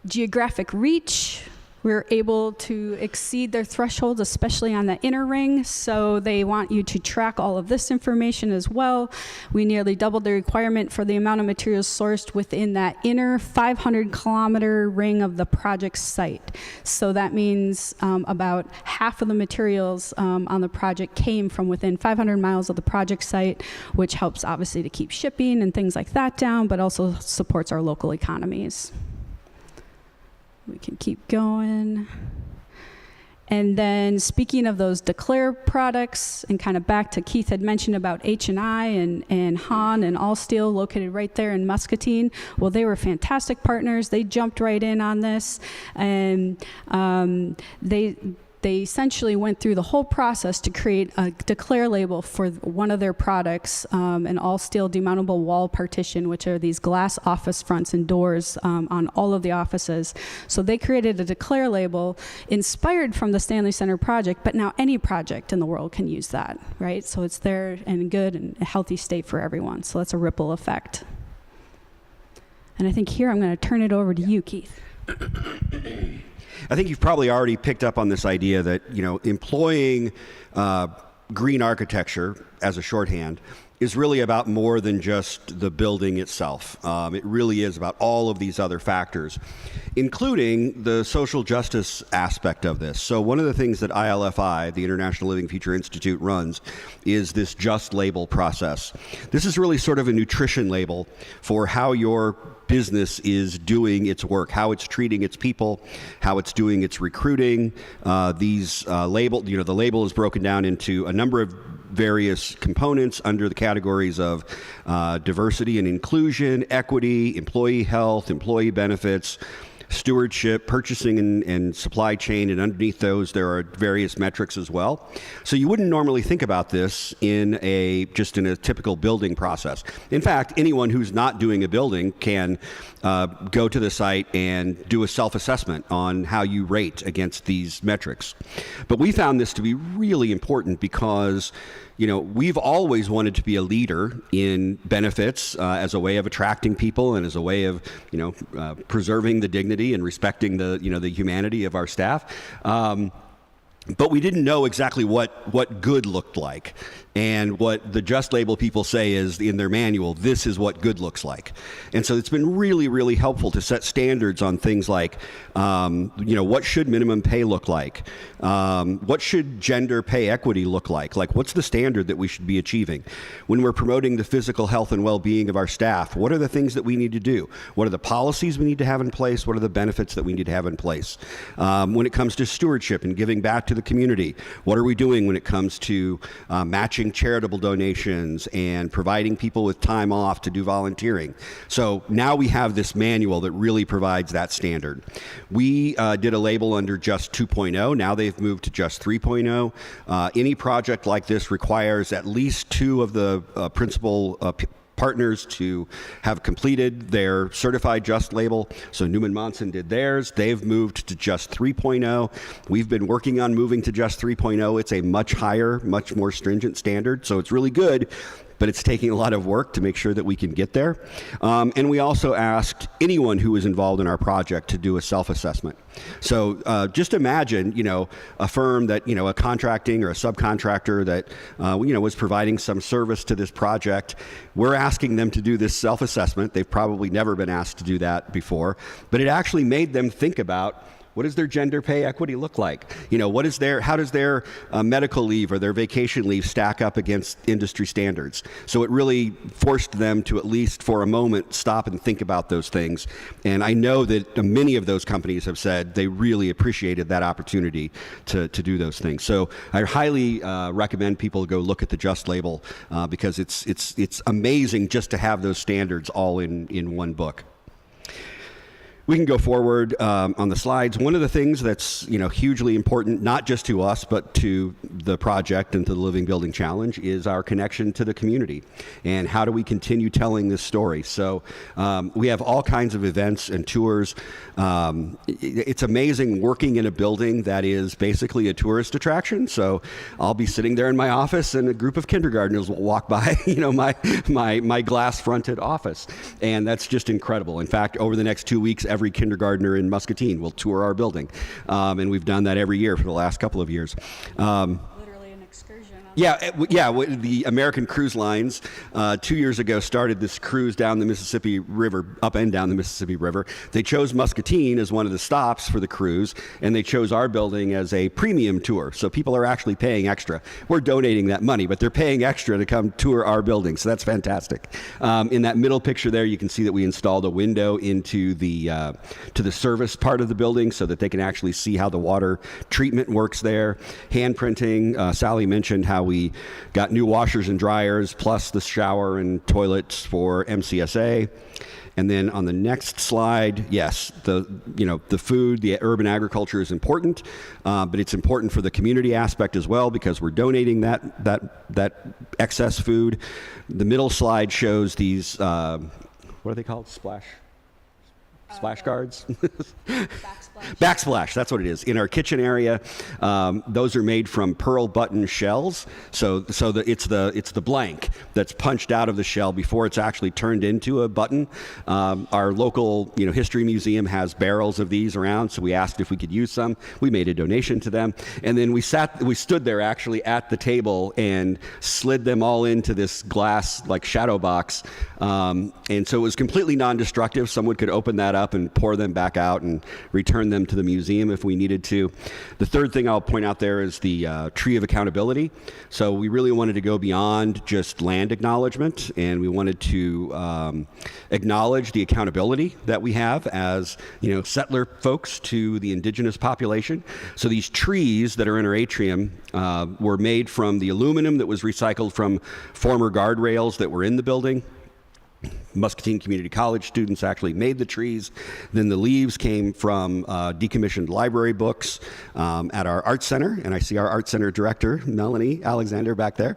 Geographic reach. We're able to exceed their thresholds, especially on the inner ring, so they want you to track all of this information as well. We nearly doubled the requirement for the amount of materials sourced within that inner 500-kilometer ring of the project site. So that means about half of the materials on the project came from within 500 miles of the project site, which helps obviously to keep shipping and things like that down, but also supports our local economies. We can keep going. And then speaking of those declare products, and kind of back to Keith had mentioned about H&I and Han and All Steel located right there in Muscatine. Well, they were fantastic partners. They jumped right in on this, and they essentially went through the whole process to create a declare label for one of their products, an all-steel demountable wall partition, which are these glass office fronts and doors on all of the offices. So they created a declare label inspired from the Stanley Center project, but now any project in the world can use that, right? So it's there and good and a healthy state for everyone. So that's a ripple effect. And I think here I'm going to turn it over to you, Keith. I think you've probably already picked up on this idea that, employing green architecture as a shorthand is really about more than just the building itself. It really is about all of these other factors, including the social justice aspect of this. So one of the things that ILFI, the International Living Future Institute, runs is this just label process. This is really sort of a nutrition label for how your business is doing its work, how it's treating its people, how it's doing its recruiting. The label is broken down into a number of various components under the categories of diversity and inclusion, equity, employee health, employee benefits, stewardship, purchasing and supply chain, and underneath those there are various metrics as well. So you wouldn't normally think about this in a typical building process. In fact, anyone who's not doing a building can go to the site and do a self-assessment on how you rate against these metrics. But we found this to be really important because we've always wanted to be a leader in benefits as a way of attracting people and as a way of, preserving the dignity and respecting the humanity of our staff. But we didn't know exactly what good looked like. And what the Just Label people say is, in their manual, this is what good looks like. And so it's been really, really helpful to set standards on things like, what should minimum pay look like? What should gender pay equity look like? Like, what's the standard that we should be achieving? When we're promoting the physical health and well-being of our staff, what are the things that we need to do? What are the policies we need to have in place? What are the benefits that we need to have in place? When it comes to stewardship and giving back to the community, what are we doing when it comes to matching charitable donations and providing people with time off to do volunteering? So now we have this manual that really provides that standard. We did a label under Just 2.0. Now they've moved to Just 3.0. Any project like this requires at least 2 of the principal partners to have completed their certified Just label. So Neumann Monson did theirs. They've moved to Just 3.0. We've been working on moving to Just 3.0. It's a much higher, much more stringent standard. So it's really good, but it's taking a lot of work to make sure that we can get there. And we also asked anyone who was involved in our project to do a self-assessment. So just imagine, a firm that, a contracting or a subcontractor that, was providing some service to this project. We're asking them to do this self-assessment. They've probably never been asked to do that before, but it actually made them think about, what does their gender pay equity look like? How does their medical leave or their vacation leave stack up against industry standards? So it really forced them to, at least for a moment, stop and think about those things. And I know that many of those companies have said they really appreciated that opportunity to do those things. So I highly recommend people go look at the Just label because it's amazing just to have those standards all in one book. We can go forward on the slides. One of the things that's hugely important, not just to us, but to the project and to the Living Building Challenge, is our connection to the community. And how do we continue telling this story? So we have all kinds of events and tours. It's amazing working in a building that is basically a tourist attraction. So I'll be sitting there in my office and a group of kindergartners will walk by my glass-fronted office. And that's just incredible. In fact, over the next 2 weeks, every kindergartner in Muscatine will tour our building. And we've done that every year for the last couple of years. Literally an excursion. The American Cruise Lines 2 years ago started this cruise down the Mississippi River, up and down the Mississippi River. They chose Muscatine as one of the stops for the cruise, and they chose our building as a premium tour. So people are actually paying extra. We're donating that money, but they're paying extra to come tour our building. So that's fantastic. In that middle picture there, you can see that we installed a window into the service part of the building so that they can actually see how the water treatment works there. Hand printing. Sally mentioned how we got new washers and dryers, plus the shower and toilets for MCSA. And then on the next slide, yes, the food, the urban agriculture is important, but it's important for the community aspect as well because we're donating that excess food. The middle slide shows these, what are they called? Splash guards? Backsplash, that's what it is. In our kitchen area, those are made from pearl button shells. It's the blank that's punched out of the shell before it's actually turned into a button. Our local history museum has barrels of these around, so we asked if we could use some. We made a donation to them, and then we stood there actually at the table and slid them all into this glass like shadow box, and so it was completely non-destructive. Someone could open that up and pour them back out and return them to the museum if we needed to. The third thing I'll point out there is the tree of accountability. So we really wanted to go beyond just land acknowledgement, and we wanted to acknowledge the accountability that we have as settler folks to the indigenous population. So these trees that are in our atrium were made from the aluminum that was recycled from former guardrails that were in the building. Muscatine Community College students actually made the trees. Then the leaves came from decommissioned library books at our art center, and I see our art center director, Melanie Alexander, back there.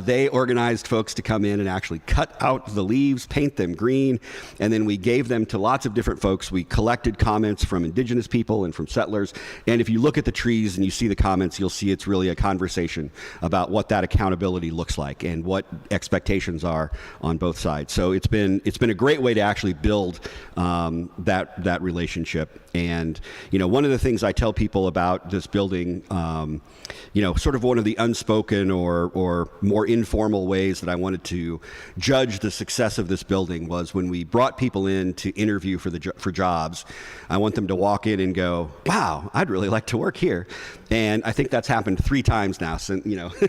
They organized folks to come in and actually cut out the leaves, paint them green, and then we gave them to lots of different folks. We collected comments from indigenous people and from settlers, and if you look at the trees and you see the comments, you'll see it's really a conversation about what that accountability looks like and what expectations are on both sides. So it's been a great way to actually build that relationship. And one of the things I tell people about this building, sort of one of the unspoken or more informal ways that I wanted to judge the success of this building was when we brought people in to interview for jobs. I want them to walk in and go, "Wow, I'd really like to work here." And I think that's happened 3 times now since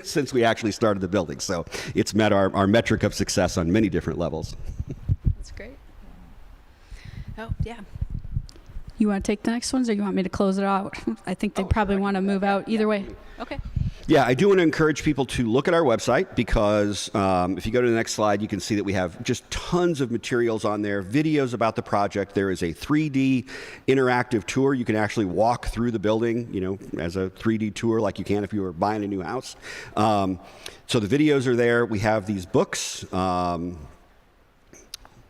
since we actually started the building. So it's met our metric of success on many different levels. That's great. Oh, yeah. You want to take the next ones, or you want me to close it out? I think they probably want to move out either way. Okay. Yeah, I do want to encourage people to look at our website because if you go to the next slide, you can see that we have just tons of materials on there, videos about the project. There is a 3D interactive tour. You can actually walk through the building, as a 3D tour like you can if you were buying a new house. So the videos are there. We have these books.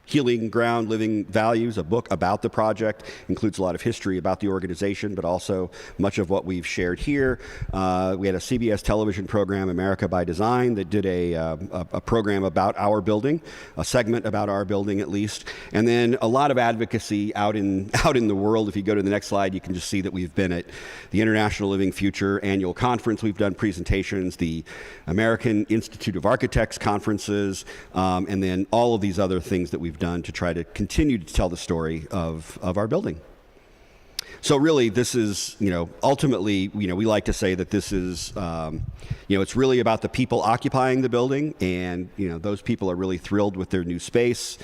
Healing Ground, Living Values, a book about the project, includes a lot of history about the organization, but also much of what we've shared here. We had a CBS television program, America by Design, that did a program about our building, a segment about our building at least, and then a lot of advocacy out in the world. If you go to the next slide, you can just see that we've been at the International Living Future annual conference. We've done presentations, the American Institute of Architects conferences, and then all of these other things that we've done to try to continue to tell the story of our building. So really, this is, ultimately, we like to say that this is, it's really about the people occupying the building, and, those people are really thrilled with their new space.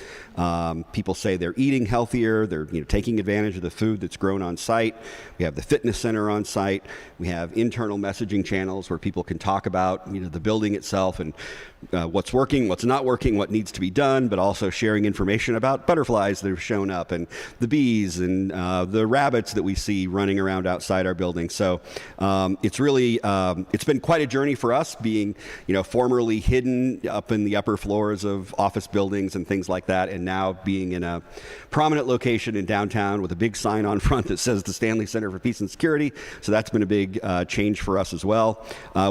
People say they're eating healthier, they're, taking advantage of the food that's grown on site. We have the fitness center on site. We have internal messaging channels where people can talk about, the building itself and what's working, what's not working, what needs to be done, but also sharing information about butterflies that have shown up and the bees and the rabbits that we see running around outside our building. So it's really, it's been quite a journey for us being, formerly hidden up in the upper floors of office buildings and things like that, and now being in a prominent location in downtown with a big sign on front that says the Stanley Center for Peace and Security. So that's been a big change for us as well.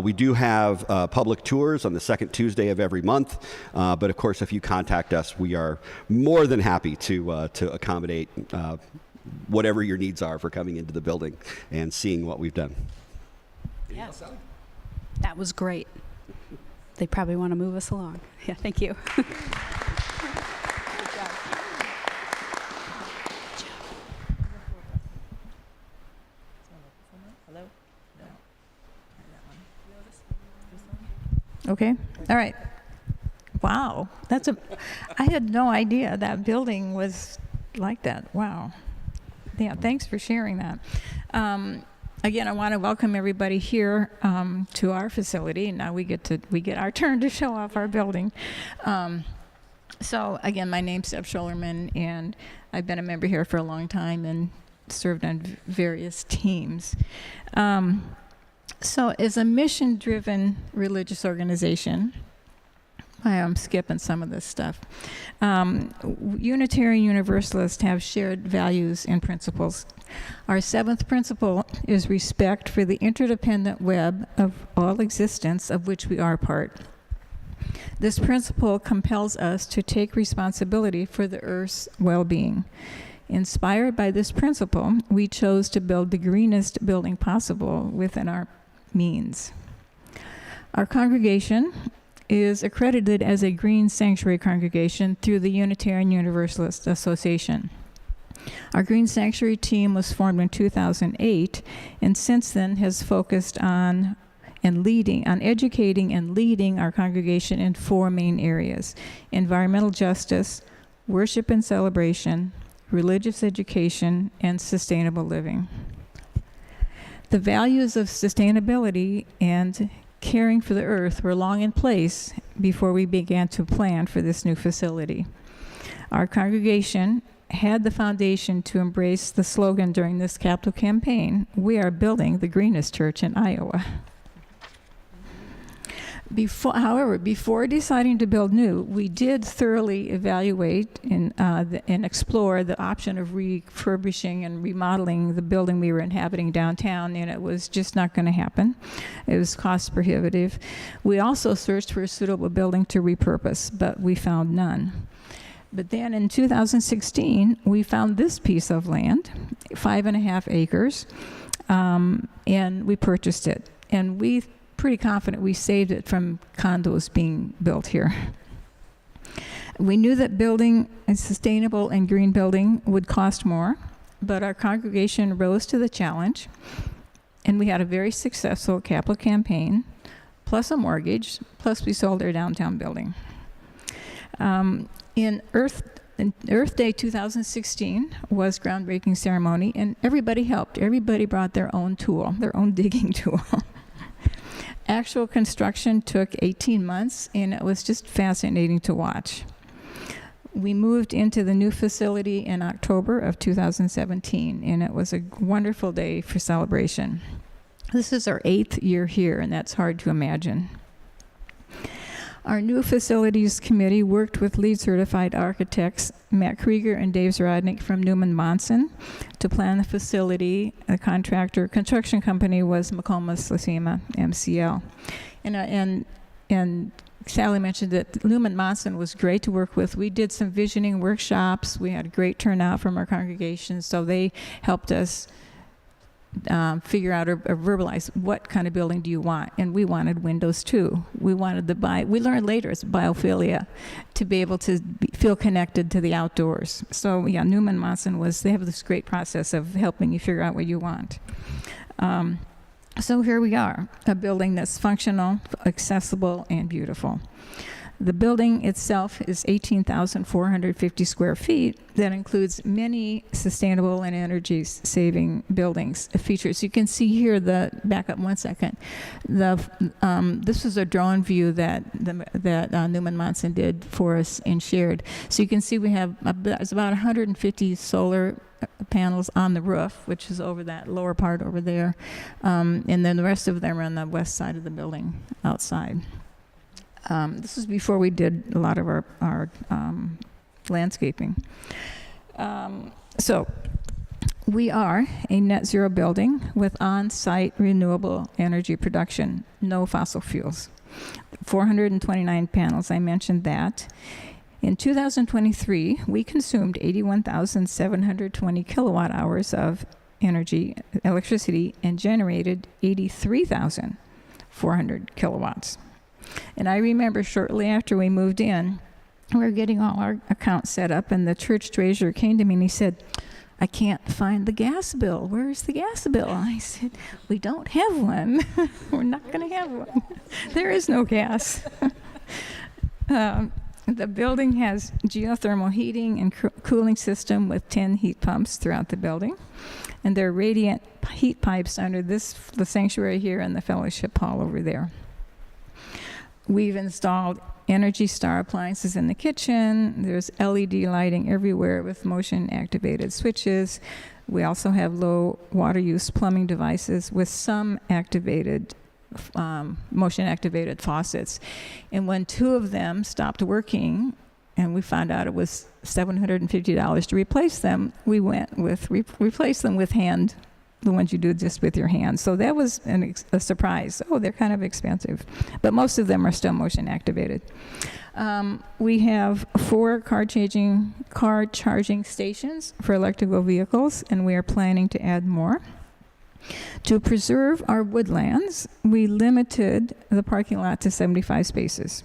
We do have public tours on the second Tuesday of every month, but of course, if you contact us, we are more than happy to accommodate whatever your needs are for coming into the building and seeing what we've done. Yeah. That was great. They probably want to move us along. Yeah, thank you. Okay. All right. Wow. I had no idea that building was like that. Wow. Yeah, thanks for sharing that. Again, I want to welcome everybody here to our facility. Now we get our turn to show off our building. So again, my name's Deb Schoelerman, and I've been a member here for a long time and served on various teams. So as a mission-driven religious organization, I'm skipping some of this stuff. Unitarian Universalists have shared values and principles. Our seventh principle is respect for the interdependent web of all existence of which we are part. This principle compels us to take responsibility for the Earth's well-being. Inspired by this principle, we chose to build the greenest building possible within our means. Our congregation is accredited as a Green Sanctuary congregation through the Unitarian Universalist Association. Our Green Sanctuary team was formed in 2008, and since then has focused on educating and leading our congregation in 4 main areas: environmental justice, worship and celebration, religious education, and sustainable living. The values of sustainability and caring for the earth were long in place before we began to plan for this new facility. Our congregation had the foundation to embrace the slogan during this capital campaign: "We are building the greenest church in Iowa." Before deciding to build new, we did thoroughly evaluate and explore the option of refurbishing and remodeling the building we were inhabiting downtown, and it was just not going to happen. It was cost prohibitive. We also searched for a suitable building to repurpose, but we found none. But then in 2016, we found this piece of land, 5.5 acres, and we purchased it. And we pretty confident we saved it from condos being built here. We knew that building a sustainable and green building would cost more, but our congregation rose to the challenge, and we had a very successful capital campaign, plus a mortgage, plus we sold our downtown building. In Earth Day 2016 was groundbreaking ceremony, and everybody helped. Everybody brought their own tool, their own digging tool. Actual construction took 18 months, and it was just fascinating to watch. We moved into the new facility in October of 2017, and it was a wonderful day for celebration. This is our 8th year here, and that's hard to imagine. Our new facilities committee worked with lead certified architects Matt Krieger and Dave Zrodnik from Neumann Monson to plan the facility. The construction company was McComas Lacima, MCL. And Sally mentioned that Neumann Monson was great to work with. We did some visioning workshops. We had a great turnout from our congregation, so they helped us figure out or verbalize what kind of building do you want. And we wanted windows too. We wanted we learned later it's biophilia, to be able to feel connected to the outdoors. So yeah, Neumann Monson they have this great process of helping you figure out what you want. So here we are, a building that's functional, accessible, and beautiful. The building itself is 18,450 square feet. That includes many sustainable and energy-saving buildings features. You can see here back up 1 second. This is a drone view that Neumann Monson did for us and shared. So you can see it's about 150 solar panels on the roof, which is over that lower part over there, and then the rest of them are on the west side of the building outside. This is before we did a lot of our landscaping. So we are a net zero building with on-site renewable energy production, no fossil fuels. 429 panels, I mentioned that. In 2023, we consumed 81,720 kilowatt hours of electricity, and generated 83,400 kilowatts. And I remember shortly after we moved in, we were getting all our accounts set up, and the church treasurer came to me and he said, "I can't find the gas bill. Where's the gas bill?" I said, "We don't have one." We're not going to have one. There is no gas. The building has geothermal heating and cooling system with 10 heat pumps throughout the building. And there are radiant heat pipes under the sanctuary here and the fellowship hall over there. We've installed Energy Star appliances in the kitchen. There's LED lighting everywhere with motion-activated switches. We also have low water use plumbing devices with some activated motion-activated faucets. And when 2 of them stopped working, and we found out it was $750 to replace them, we went with replace them with hand, the ones you do just with your hands. So that was a surprise. Oh, they're kind of expensive, but most of them are still motion activated. We have 4 car charging stations for electrical vehicles, and we are planning to add more. To preserve our woodlands, we limited the parking lot to 75 spaces.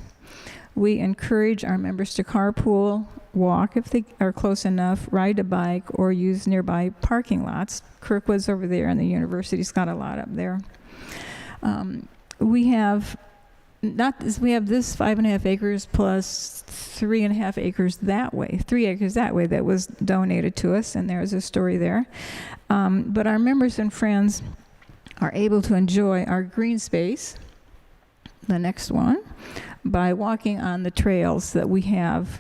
We encourage our members to carpool, walk if they are close enough, ride a bike, or use nearby parking lots. Kirkwood's over there, and the university's got a lot up there. We have this 5.5 acres plus 3.5 acres that way, 3 acres that way that was donated to us, and there's a story there. But our members and friends are able to enjoy our green space, the next one, by walking on the trails that we have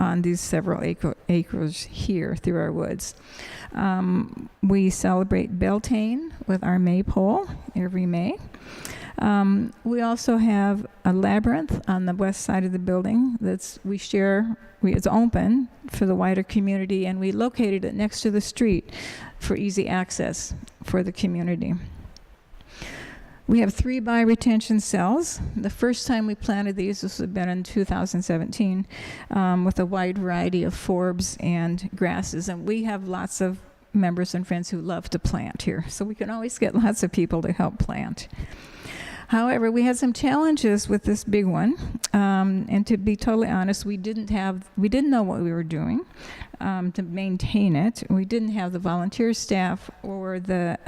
on these several acres here through our woods. We celebrate Beltane with our maypole every May. We also have a labyrinth on the west side of the building it's open for the wider community, and we located it next to the street for easy access for the community. We have 3 bioretention cells. The first time we planted these, this would have been in 2017, with a wide variety of forbs and grasses. And we have lots of members and friends who love to plant here, so we can always get lots of people to help plant. However, we had some challenges with this big one, and to be totally honest, we didn't know what we were doing to maintain it. We didn't have the volunteer staff or the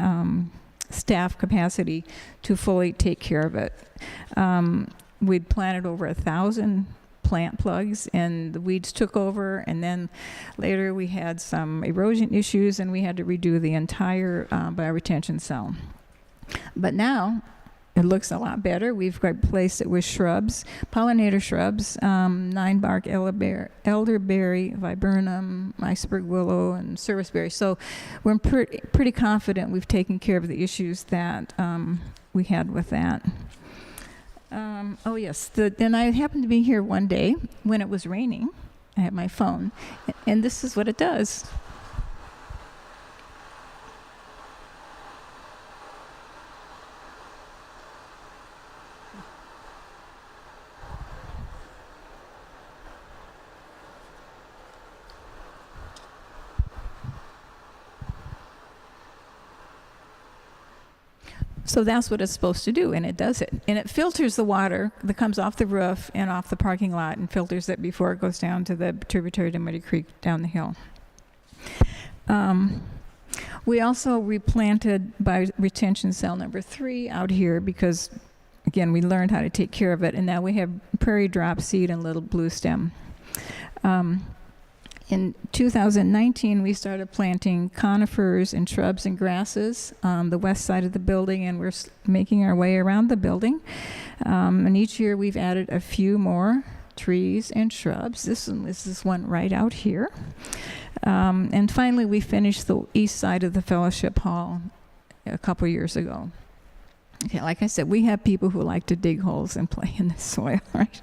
staff capacity to fully take care of it. We'd planted over 1,000 plant plugs, and the weeds took over, and then later we had some erosion issues, and we had to redo the entire bioretention cell. But now it looks a lot better. We've replaced it with shrubs, pollinator shrubs, 9-bark elderberry, viburnum, iceberg willow, and serviceberry. So we're pretty confident we've taken care of the issues that we had with that. Oh yes, then I happened to be here one day when it was raining. I had my phone, and this is what it does. So that's what it's supposed to do, and it does it. And it filters the water that comes off the roof and off the parking lot, and filters it before it goes down to the tributary to Muddy Creek down the hill. We also replanted bioretention cell number 3 out here because, again, we learned how to take care of it, and now we have prairie drop seed and little blue stem. In 2019, we started planting conifers and shrubs and grasses on the west side of the building, and we're making our way around the building. And each year we've added a few more trees and shrubs. This is one right out here. And finally, we finished the east side of the fellowship hall a couple years ago. Okay, like I said, we have people who like to dig holes and play in the soil, right?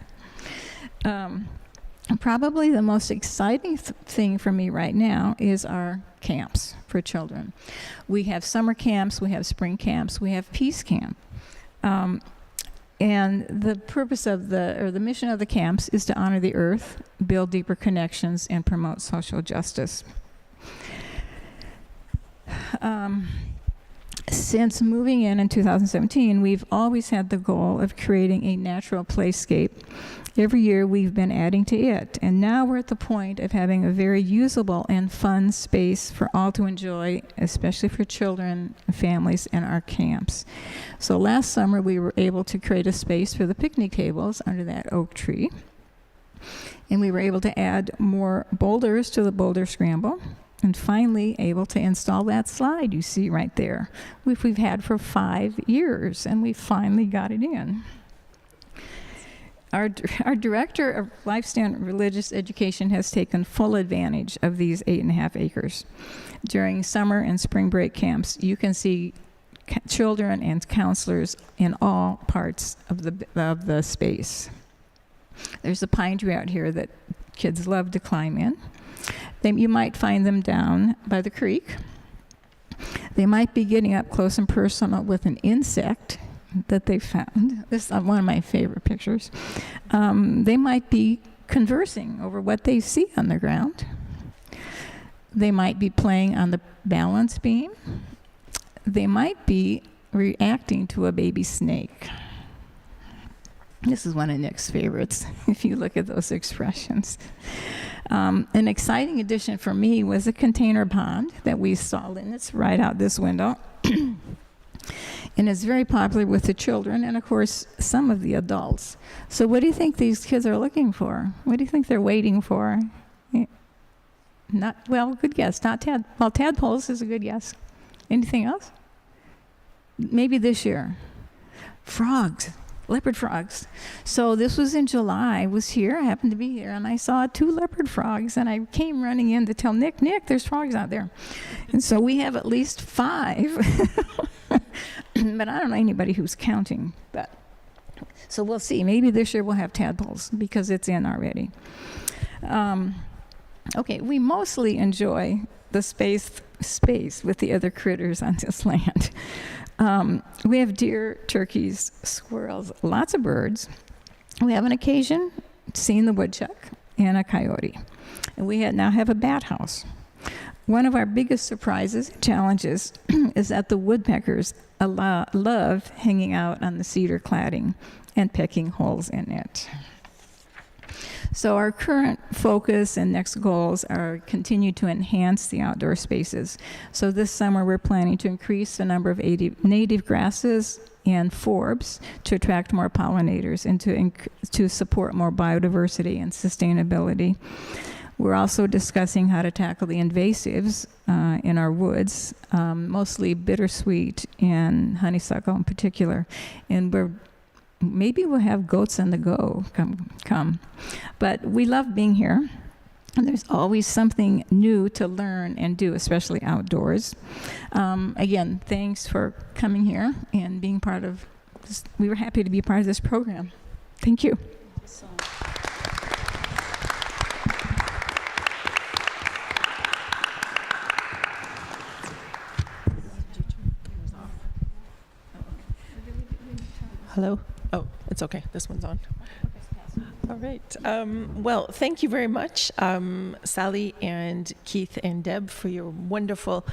Probably the most exciting thing for me right now is our camps for children. We have summer camps, we have spring camps, we have peace camp. And the purpose of the mission of the camps is to honor the earth, build deeper connections, and promote social justice. Since moving in 2017, we've always had the goal of creating a natural playscape. Every year we've been adding to it, and now we're at the point of having a very usable and fun space for all to enjoy, especially for children, families, and our camps. So last summer we were able to create a space for the picnic tables under that oak tree, and we were able to add more boulders to the boulder scramble, and finally able to install that slide you see right there, which we've had for 5 years, and we finally got it in. Our director of Lifestyle and Religious Education has taken full advantage of these 8.5 acres. During summer and spring break camps, you can see children and counselors in all parts of the space. There's a pine tree out here that kids love to climb in. You might find them down by the creek. They might be getting up close and personal with an insect that they found. This is one of my favorite pictures. They might be conversing over what they see on the ground. They might be playing on the balance beam. They might be reacting to a baby snake. This is one of Nick's favorites, if you look at those expressions. An exciting addition for me was a container pond that we installed, and it's right out this window. And it's very popular with the children and, of course, some of the adults. So what do you think these kids are looking for? What do you think they're waiting for? Good guess. Tadpoles is a good guess. Anything else? Maybe this year. Frogs. Leopard frogs. So this was in July. I was here. I happened to be here, and I saw 2 leopard frogs, and I came running in to tell Nick, there's frogs out there. And so we have at least 5. But I don't know anybody who's counting. So we'll see. Maybe this year we'll have tadpoles because it's in already. Okay, we mostly enjoy the space with the other critters on this land. We have deer, turkeys, squirrels, lots of birds. We have an occasion seen the woodchuck and a coyote. And we now have a bat house. One of our biggest surprises, challenges, is that the woodpeckers love hanging out on the cedar cladding and pecking holes in it. So our current focus and next goals are continue to enhance the outdoor spaces. So this summer we're planning to increase the number of native grasses and forbs to attract more pollinators and to support more biodiversity and sustainability. We're also discussing how to tackle the invasives in our woods, mostly bittersweet and honeysuckle in particular. And maybe we'll have goats on the go come. But we love being here. And there's always something new to learn and do, especially outdoors. Again, thanks for coming here and being part of this. We were happy to be part of this program. Thank you. Hello? Oh, it's okay. This one's on. All right. Well, thank you very much, Sally and Keith and Deb, for your wonderful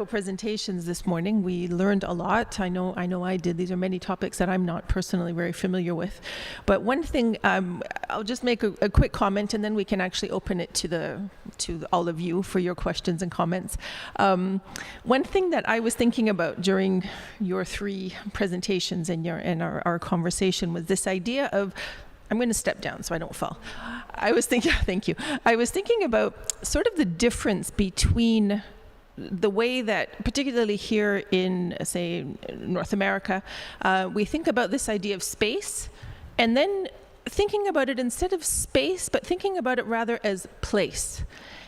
presentations this morning. We learned a lot. I know I did. These are many topics that I'm not personally very familiar with. But one thing, I'll just make a quick comment, and then we can actually open it to all of you for your questions and comments. One thing that I was thinking about during your 3 presentations and our conversation was this idea of, I'm going to step down so I don't fall. Thank you. I was thinking about sort of the difference between the way that, particularly here in, say, North America, we think about this idea of space, and then thinking about it instead of space, but thinking about it rather as place.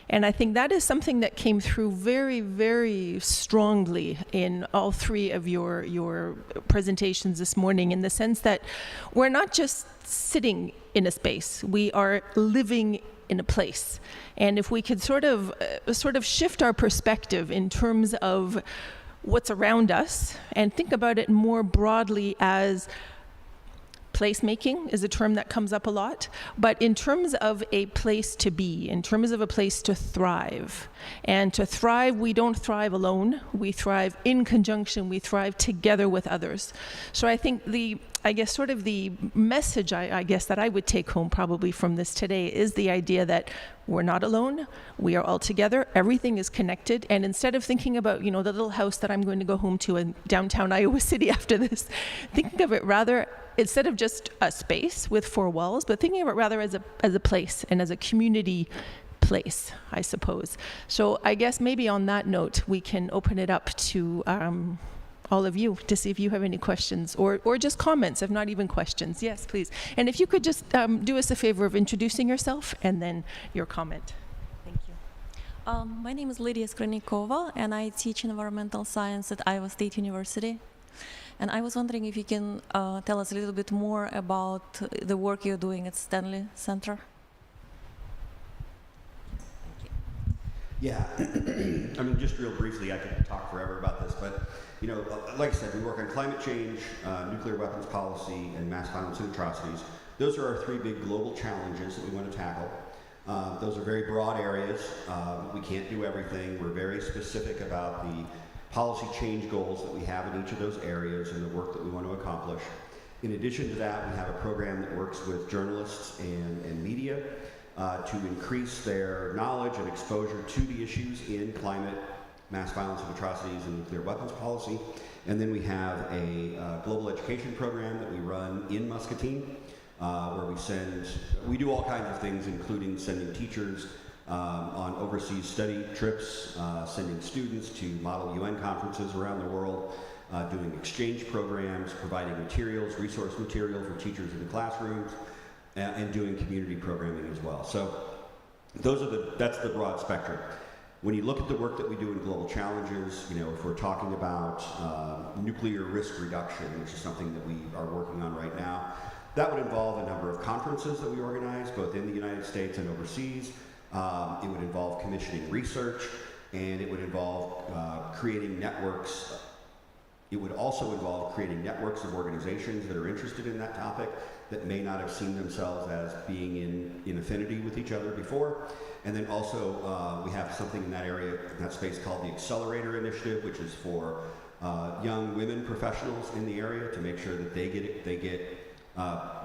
And I think that is something that came through very, very strongly in all 3 of your presentations this morning, in the sense that we're not just sitting in a space, we are living in a place. And if we could sort of shift our perspective in terms of what's around us and think about it more broadly as placemaking is a term that comes up a lot, but in terms of a place to be, in terms of a place to thrive. And to thrive, we don't thrive alone. We thrive in conjunction. We thrive together with others. So I think the message I guess that I would take home probably from this today is the idea that we're not alone. We are all together. Everything is connected. And instead of thinking about, the little house that I'm going to go home to in downtown Iowa City after this, thinking of it rather instead of just a space with 4 walls, but thinking of it rather as a place and as a community place, I suppose. So I guess maybe on that note, we can open it up to all of you to see if you have any questions or just comments, if not even questions. Yes, please. And if you could just do us a favor of introducing yourself and then your comment. Thank you. My name is Lydia Skrenikova, and I teach environmental science at Iowa State University. And I was wondering if you can tell us a little bit more about the work you're doing at Stanley Center. Yeah, I mean, just real briefly, I could talk forever about this, but, you know, like I said, we work on climate change, nuclear weapons policy, and mass violence and atrocities. Those are our three big global challenges that we want to tackle. Those are very broad areas. We can't do everything. We're very specific about the policy change goals that we have in each of those areas and the work that we want to accomplish. In addition to that, we have a program that works with journalists and media to increase their knowledge and exposure to the issues in climate, mass violence and atrocities, and nuclear weapons policy. And then we have a global education program that we run in Muscatine, where we do all kinds of things, including sending teachers on overseas study trips, sending students to model UN conferences around the world, doing exchange programs, providing materials, resource material for teachers in the classrooms, and doing community programming as well. So that's the broad spectrum. When you look at the work that we do in global challenges, you know, if we're talking about nuclear risk reduction, which is something that we are working on right now, that would involve a number of conferences that we organize, both in the United States and overseas. It would involve commissioning research, and it would involve creating networks. It would also involve creating networks of organizations that are interested in that topic that may not have seen themselves as being in affinity with each other before. And then also we have something in that area, in that space, called the Accelerator Initiative, which is for young women professionals in the area to make sure that they get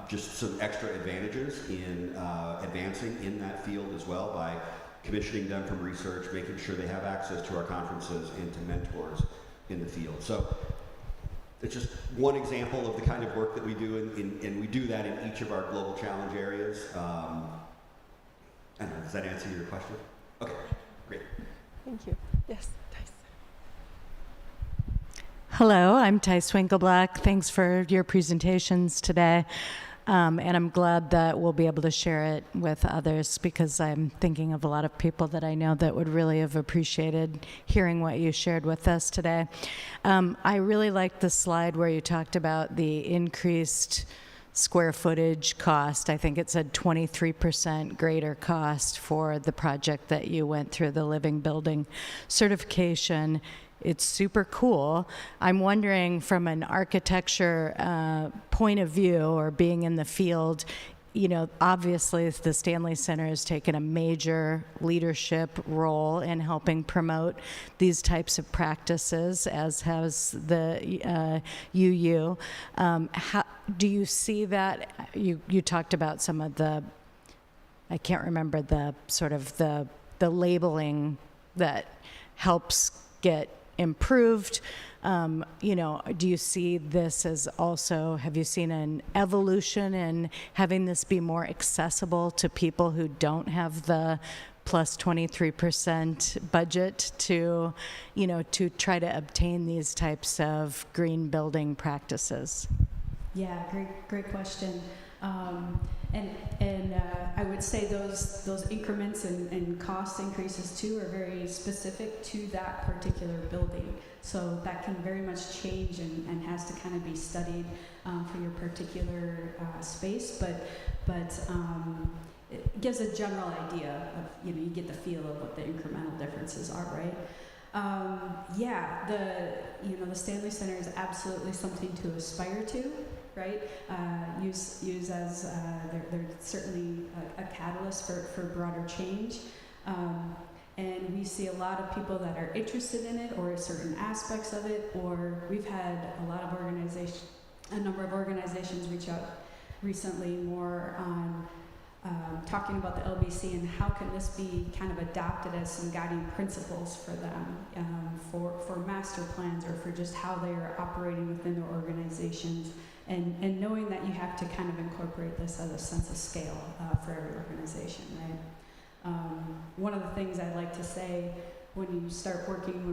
just some extra advantages in advancing in that field as well, by commissioning them from research, making sure they have access to our conferences and to mentors in the field. So it's just one example of the kind of work that we do, and we do that in each of our global challenge areas. I don't know, does that answer your question? Okay, great. Thank you. Yes, Thijs. Hello, I'm Thijs Winkelblack. Thanks for your presentations today. And I'm glad that we'll be able to share it with others, because I'm thinking of a lot of people that I know that would really have appreciated hearing what you shared with us today. I really liked the slide where you talked about the increased square footage cost. I think it said 23% greater cost for the project that you went through, the living building certification. It's super cool. I'm wondering, from an architecture point of view, or being in the field, you know, obviously the Stanley Center has taken a major leadership role in helping promote these types of practices, as has the UU. How do you see that? You talked about some of the, I can't remember the sort of the labeling that helps get improved. You know, do you see this as also, have you seen an evolution in having this be more accessible to people who don't have the plus 23% budget to, you know, to try to obtain these types of green building practices? Yeah, great question. And I would say those increments and cost increases too are very specific to that particular building. So that can very much change and has to kind of be studied for your particular space. But it gives a general idea of, you know, you get the feel of what the incremental differences are, right? Yeah, the Stanley Center is absolutely something to aspire to. Right? Use as they're certainly a catalyst for broader change. And we see a lot of people that are interested in it, or certain aspects of it, or we've had a number of organizations reach out recently more on talking about the LBC and how can this be kind of adopted as some guiding principles for them, for master plans, or for just how they are operating within their organizations. And knowing that you have to kind of incorporate this as a sense of scale for every organization, right? One of the things I like to say when we start working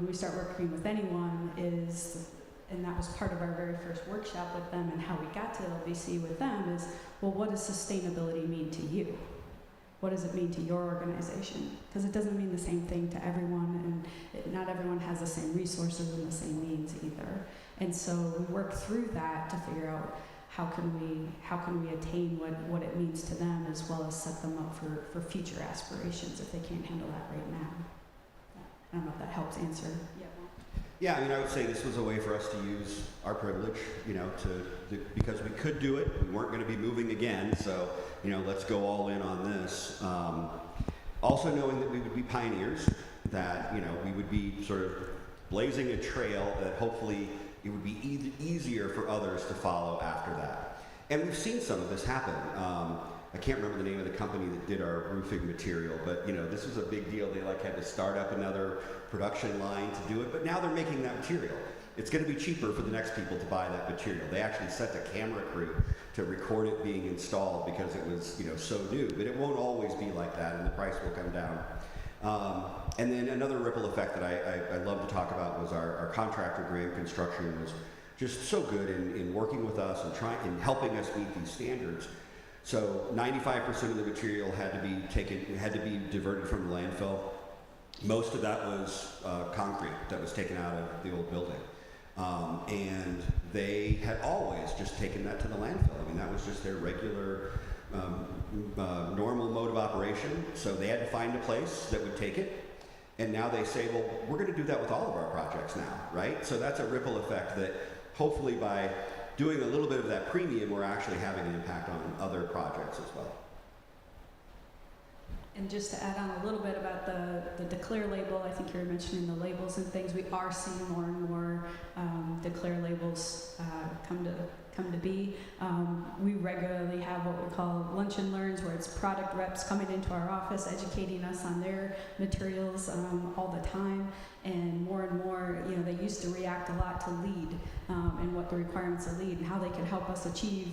with anyone is, and that was part of our very first workshop with them and how we got to LBC with them, is, well, what does sustainability mean to you? what does it mean to your organization? Because it doesn't mean the same thing to everyone, and not everyone has the same resources and the same means either. And so we work through that to figure out how can we attain what it means to them, as well as set them up for future aspirations if they can't handle that right now. I don't know if that helps answer. Yeah, I mean, I would say this was a way for us to use our privilege, because we could do it. We weren't going to be moving again, so, let's go all in on this. Also knowing that we would be pioneers, that, we would be sort of blazing a trail that hopefully it would be easier for others to follow after that. And we've seen some of this happen. I can't remember the name of the company that did our roofing material, but this was a big deal. They had to start up another production line to do it, but now they're making that material. It's going to be cheaper for the next people to buy that material. They actually sent a camera crew to record it being installed because it was so new, but it won't always be like that, and the price will come down. And then another ripple effect that I love to talk about was our contractor, Graham Construction, was just so good in working with us and helping us meet these standards. So 95% of the material had to be diverted from the landfill. Most of that was concrete that was taken out of the old building. And they had always just taken that to the landfill. I mean, that was just their regular, normal mode of operation. So they had to find a place that would take it. And now they say, well, we're going to do that with all of our projects now, right? So that's a ripple effect that hopefully by doing a little bit of that premium, we're actually having an impact on other projects as well. And just to add on a little bit about the Declare label, I think you were mentioning the labels and things. We are seeing more and more Declare labels come to be. We regularly have what we call lunch and learns, where it's product reps coming into our office, educating us on their materials all the time. And more, they used to react a lot to LEED and what the requirements of LEED and how they could help us achieve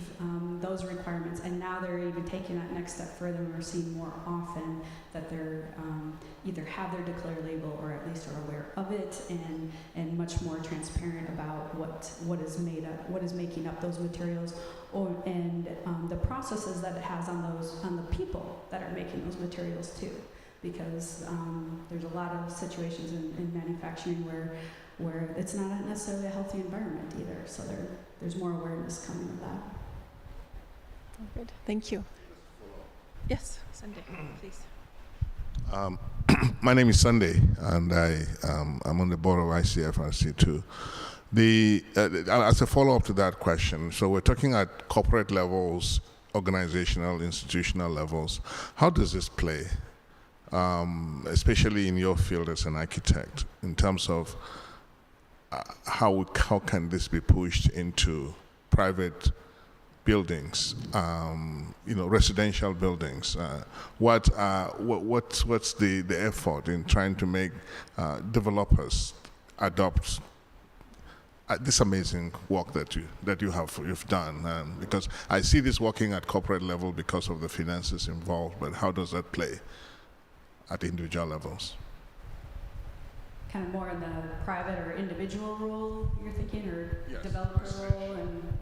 those requirements. And now they're even taking that next step further, and we're seeing more often that they're either have their Declare label or at least are aware of it, and much more transparent about what is made up, what is making up those materials, and the processes that it has on the people that are making those materials too. Because there's a lot of situations in manufacturing where it's not necessarily a healthy environment either. So there's more awareness coming of that. Good. Thank you. Yes, Sunday, please. My name is Sunday, and I'm on the board of ICFRC too. As a follow-up to that question, so we're talking at corporate levels, organizational, institutional levels. How does this play? Especially in your field as an architect, in terms of how can this be pushed into private buildings, residential buildings? What's the effort in trying to make developers adopt this amazing work that you've done? Because I see this working at corporate level because of the finances involved, but how does that play at individual levels? Kind of more in the private or individual role you're thinking, or Yes. developer role, and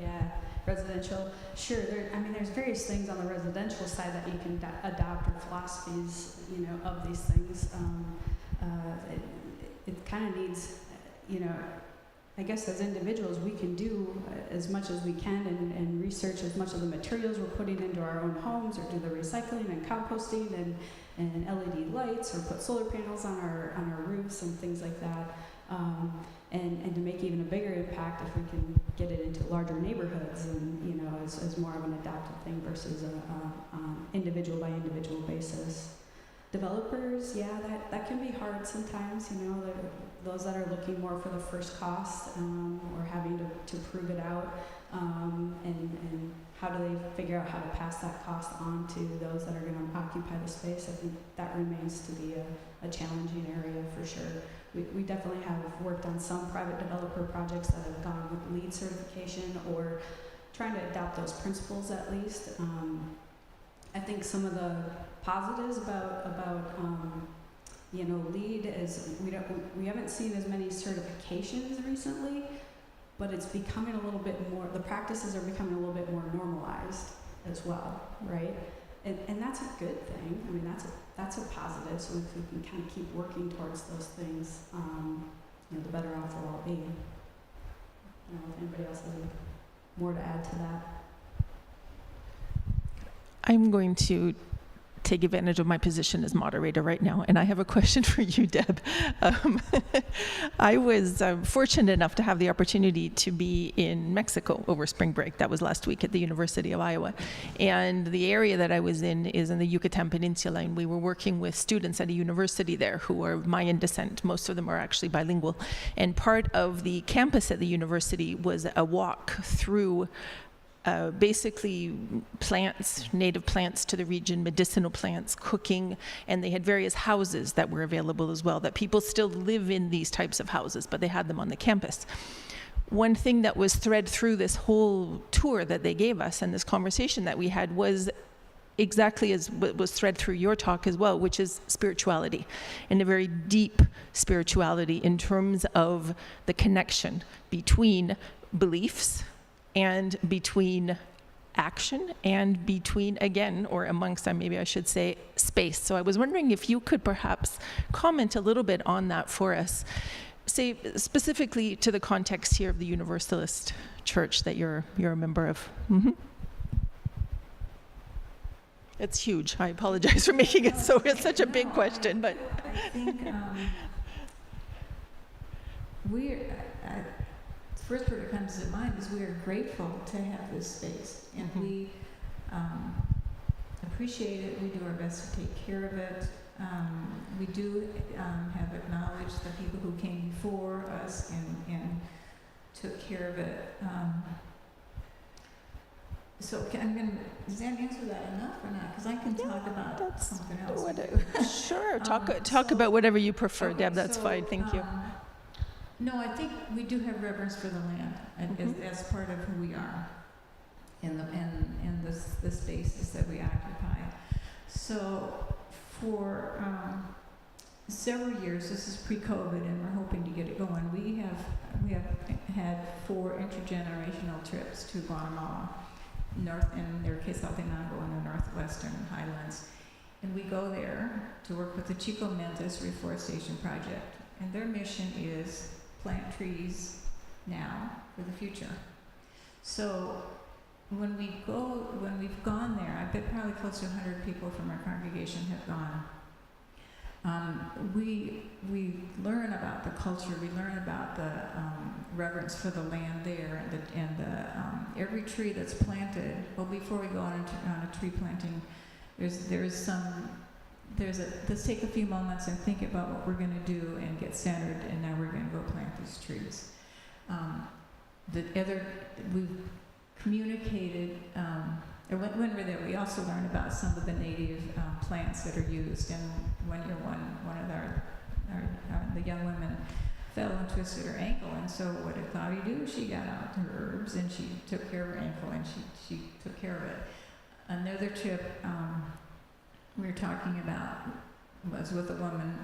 residential. Sure, there's various things on the residential side that you can adopt, or philosophies, of these things. It kind of needs, I guess as individuals, we can do as much as we can and research as much of the materials we're putting into our own homes, or do the recycling and composting and LED lights, or put solar panels on our roofs and things like that. And to make even a bigger impact, if we can get it into larger neighborhoods and as more of an adaptive thing versus a individual by individual basis. Developers, that can be hard sometimes, those that are looking more for the first cost, or having to prove it out, and how do they figure out how to pass that cost on to those that are going to occupy the space. I think that remains to be a challenging area for sure. We definitely have worked on some private developer projects that have gone with LEED certification, or trying to adopt those principles at least. I think some of the positives about LEED is we haven't seen as many certifications recently, but it's becoming a little bit more, the practices are becoming a little bit more normalized as well, right? and that's a good thing. I mean, that's a positive. So if we can kind of keep working towards those things, you know, the better off we'll all be. I don't know if anybody else has more to add to that. I'm going to take advantage of my position as moderator right now, and I have a question for you, Deb. I was fortunate enough to have the opportunity to be in Mexico over spring break. That was last week at the University of Iowa. And the area that I was in is in the Yucatan Peninsula, and we were working with students at a university there who are Mayan descent. Most of them are actually bilingual. And part of the campus at the university was a walk through basically plants, native plants to the region, medicinal plants, cooking, and they had various houses that were available as well, that people still live in these types of houses, but they had them on the campus. One thing that was thread through this whole tour that they gave us and this conversation that we had was exactly as what was thread through your talk as well, which is spirituality, and a very deep spirituality in terms of the connection between beliefs and between action and between, again, or amongst, maybe I should say, space. So I was wondering if you could perhaps comment a little bit on that for us, say specifically to the context here of the Universalist Church that you're a member of. Mm-hmm. It's huge. I apologize for making it so it's such a big question, but I think first word that comes to mind is we are grateful to have this space, and we appreciate it. We do our best to take care of it. We do have acknowledged the people who came before us and took care of it. So does that answer that enough or not? Because I can talk about something else. Sure, talk about whatever you prefer, okay, Deb. That's fine. Thank you. No, I think we do have reverence for the land as part of who we are in the spaces that we occupy. So for several years, this is pre-COVID, and we're hoping to get it going. We have had 4 intergenerational trips to Guatemala, in their Quesaltenango in the northwestern highlands, and we go there to work with the Chico Mendes Reforestation Project, and their mission is plant trees now for the future. So when we've gone there, I bet probably close to 100 people from our congregation have gone. We learn about the culture, we learn about the reverence for the land there, and every tree that's planted. Well, before we go on a tree planting, let's take a few moments and think about what we're going to do and get centered, and now we're going to go plant these trees. We've communicated, when we're there, we also learned about some of the native plants that are used, and one of the young women fell and twisted her ankle, and so what did Claudia do? She got out her herbs and she took care of her ankle, and she took care of it. Another trip we were talking about was with a woman.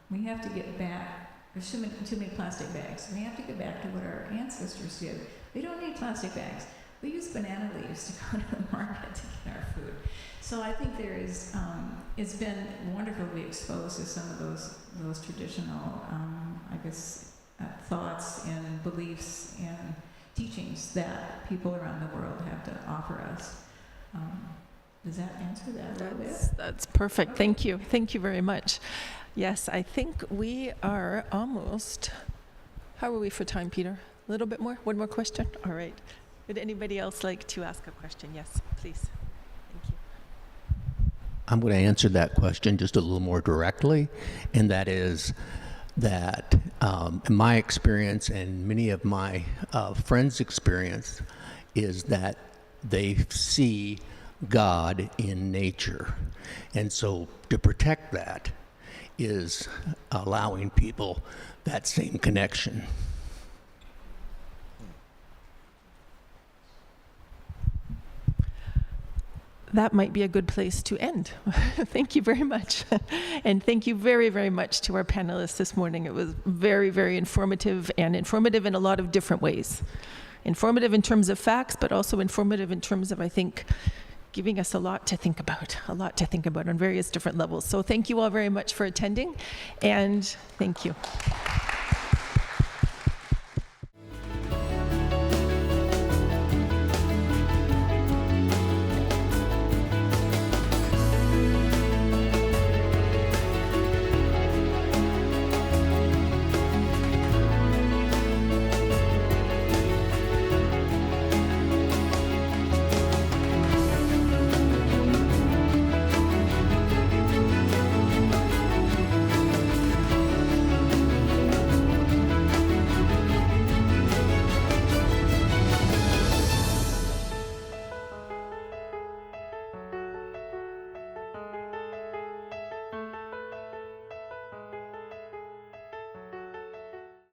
We have to get back. There's too many plastic bags. We have to get back to what our ancestors did. We don't need plastic bags. We use banana leaves to go to the market to get our food. So I think there is. It's been wonderful to be exposed to some of those traditional, thoughts and beliefs and teachings that people around the world have to offer us. Does that answer that a little bit? That's perfect. Okay. Thank you. Thank you very much. Yes, I think we are almost. How are we for time, Peter? A little bit more? One more question? All right. Would anybody else like to ask a question? Yes, please. Thank you. I'm going to answer that question just a little more directly, and that is that in my experience and many of my friends' experience is that they see God in nature. And so to protect that is allowing people that same connection. That might be a good place to end. Thank you very much. And thank you very, very much to our panelists this morning. It was very, very informative, and informative in a lot of different ways. Informative in terms of facts, but also informative in terms of, I think, giving us a lot to think about on various different levels. So thank you all very much for attending, and thank you.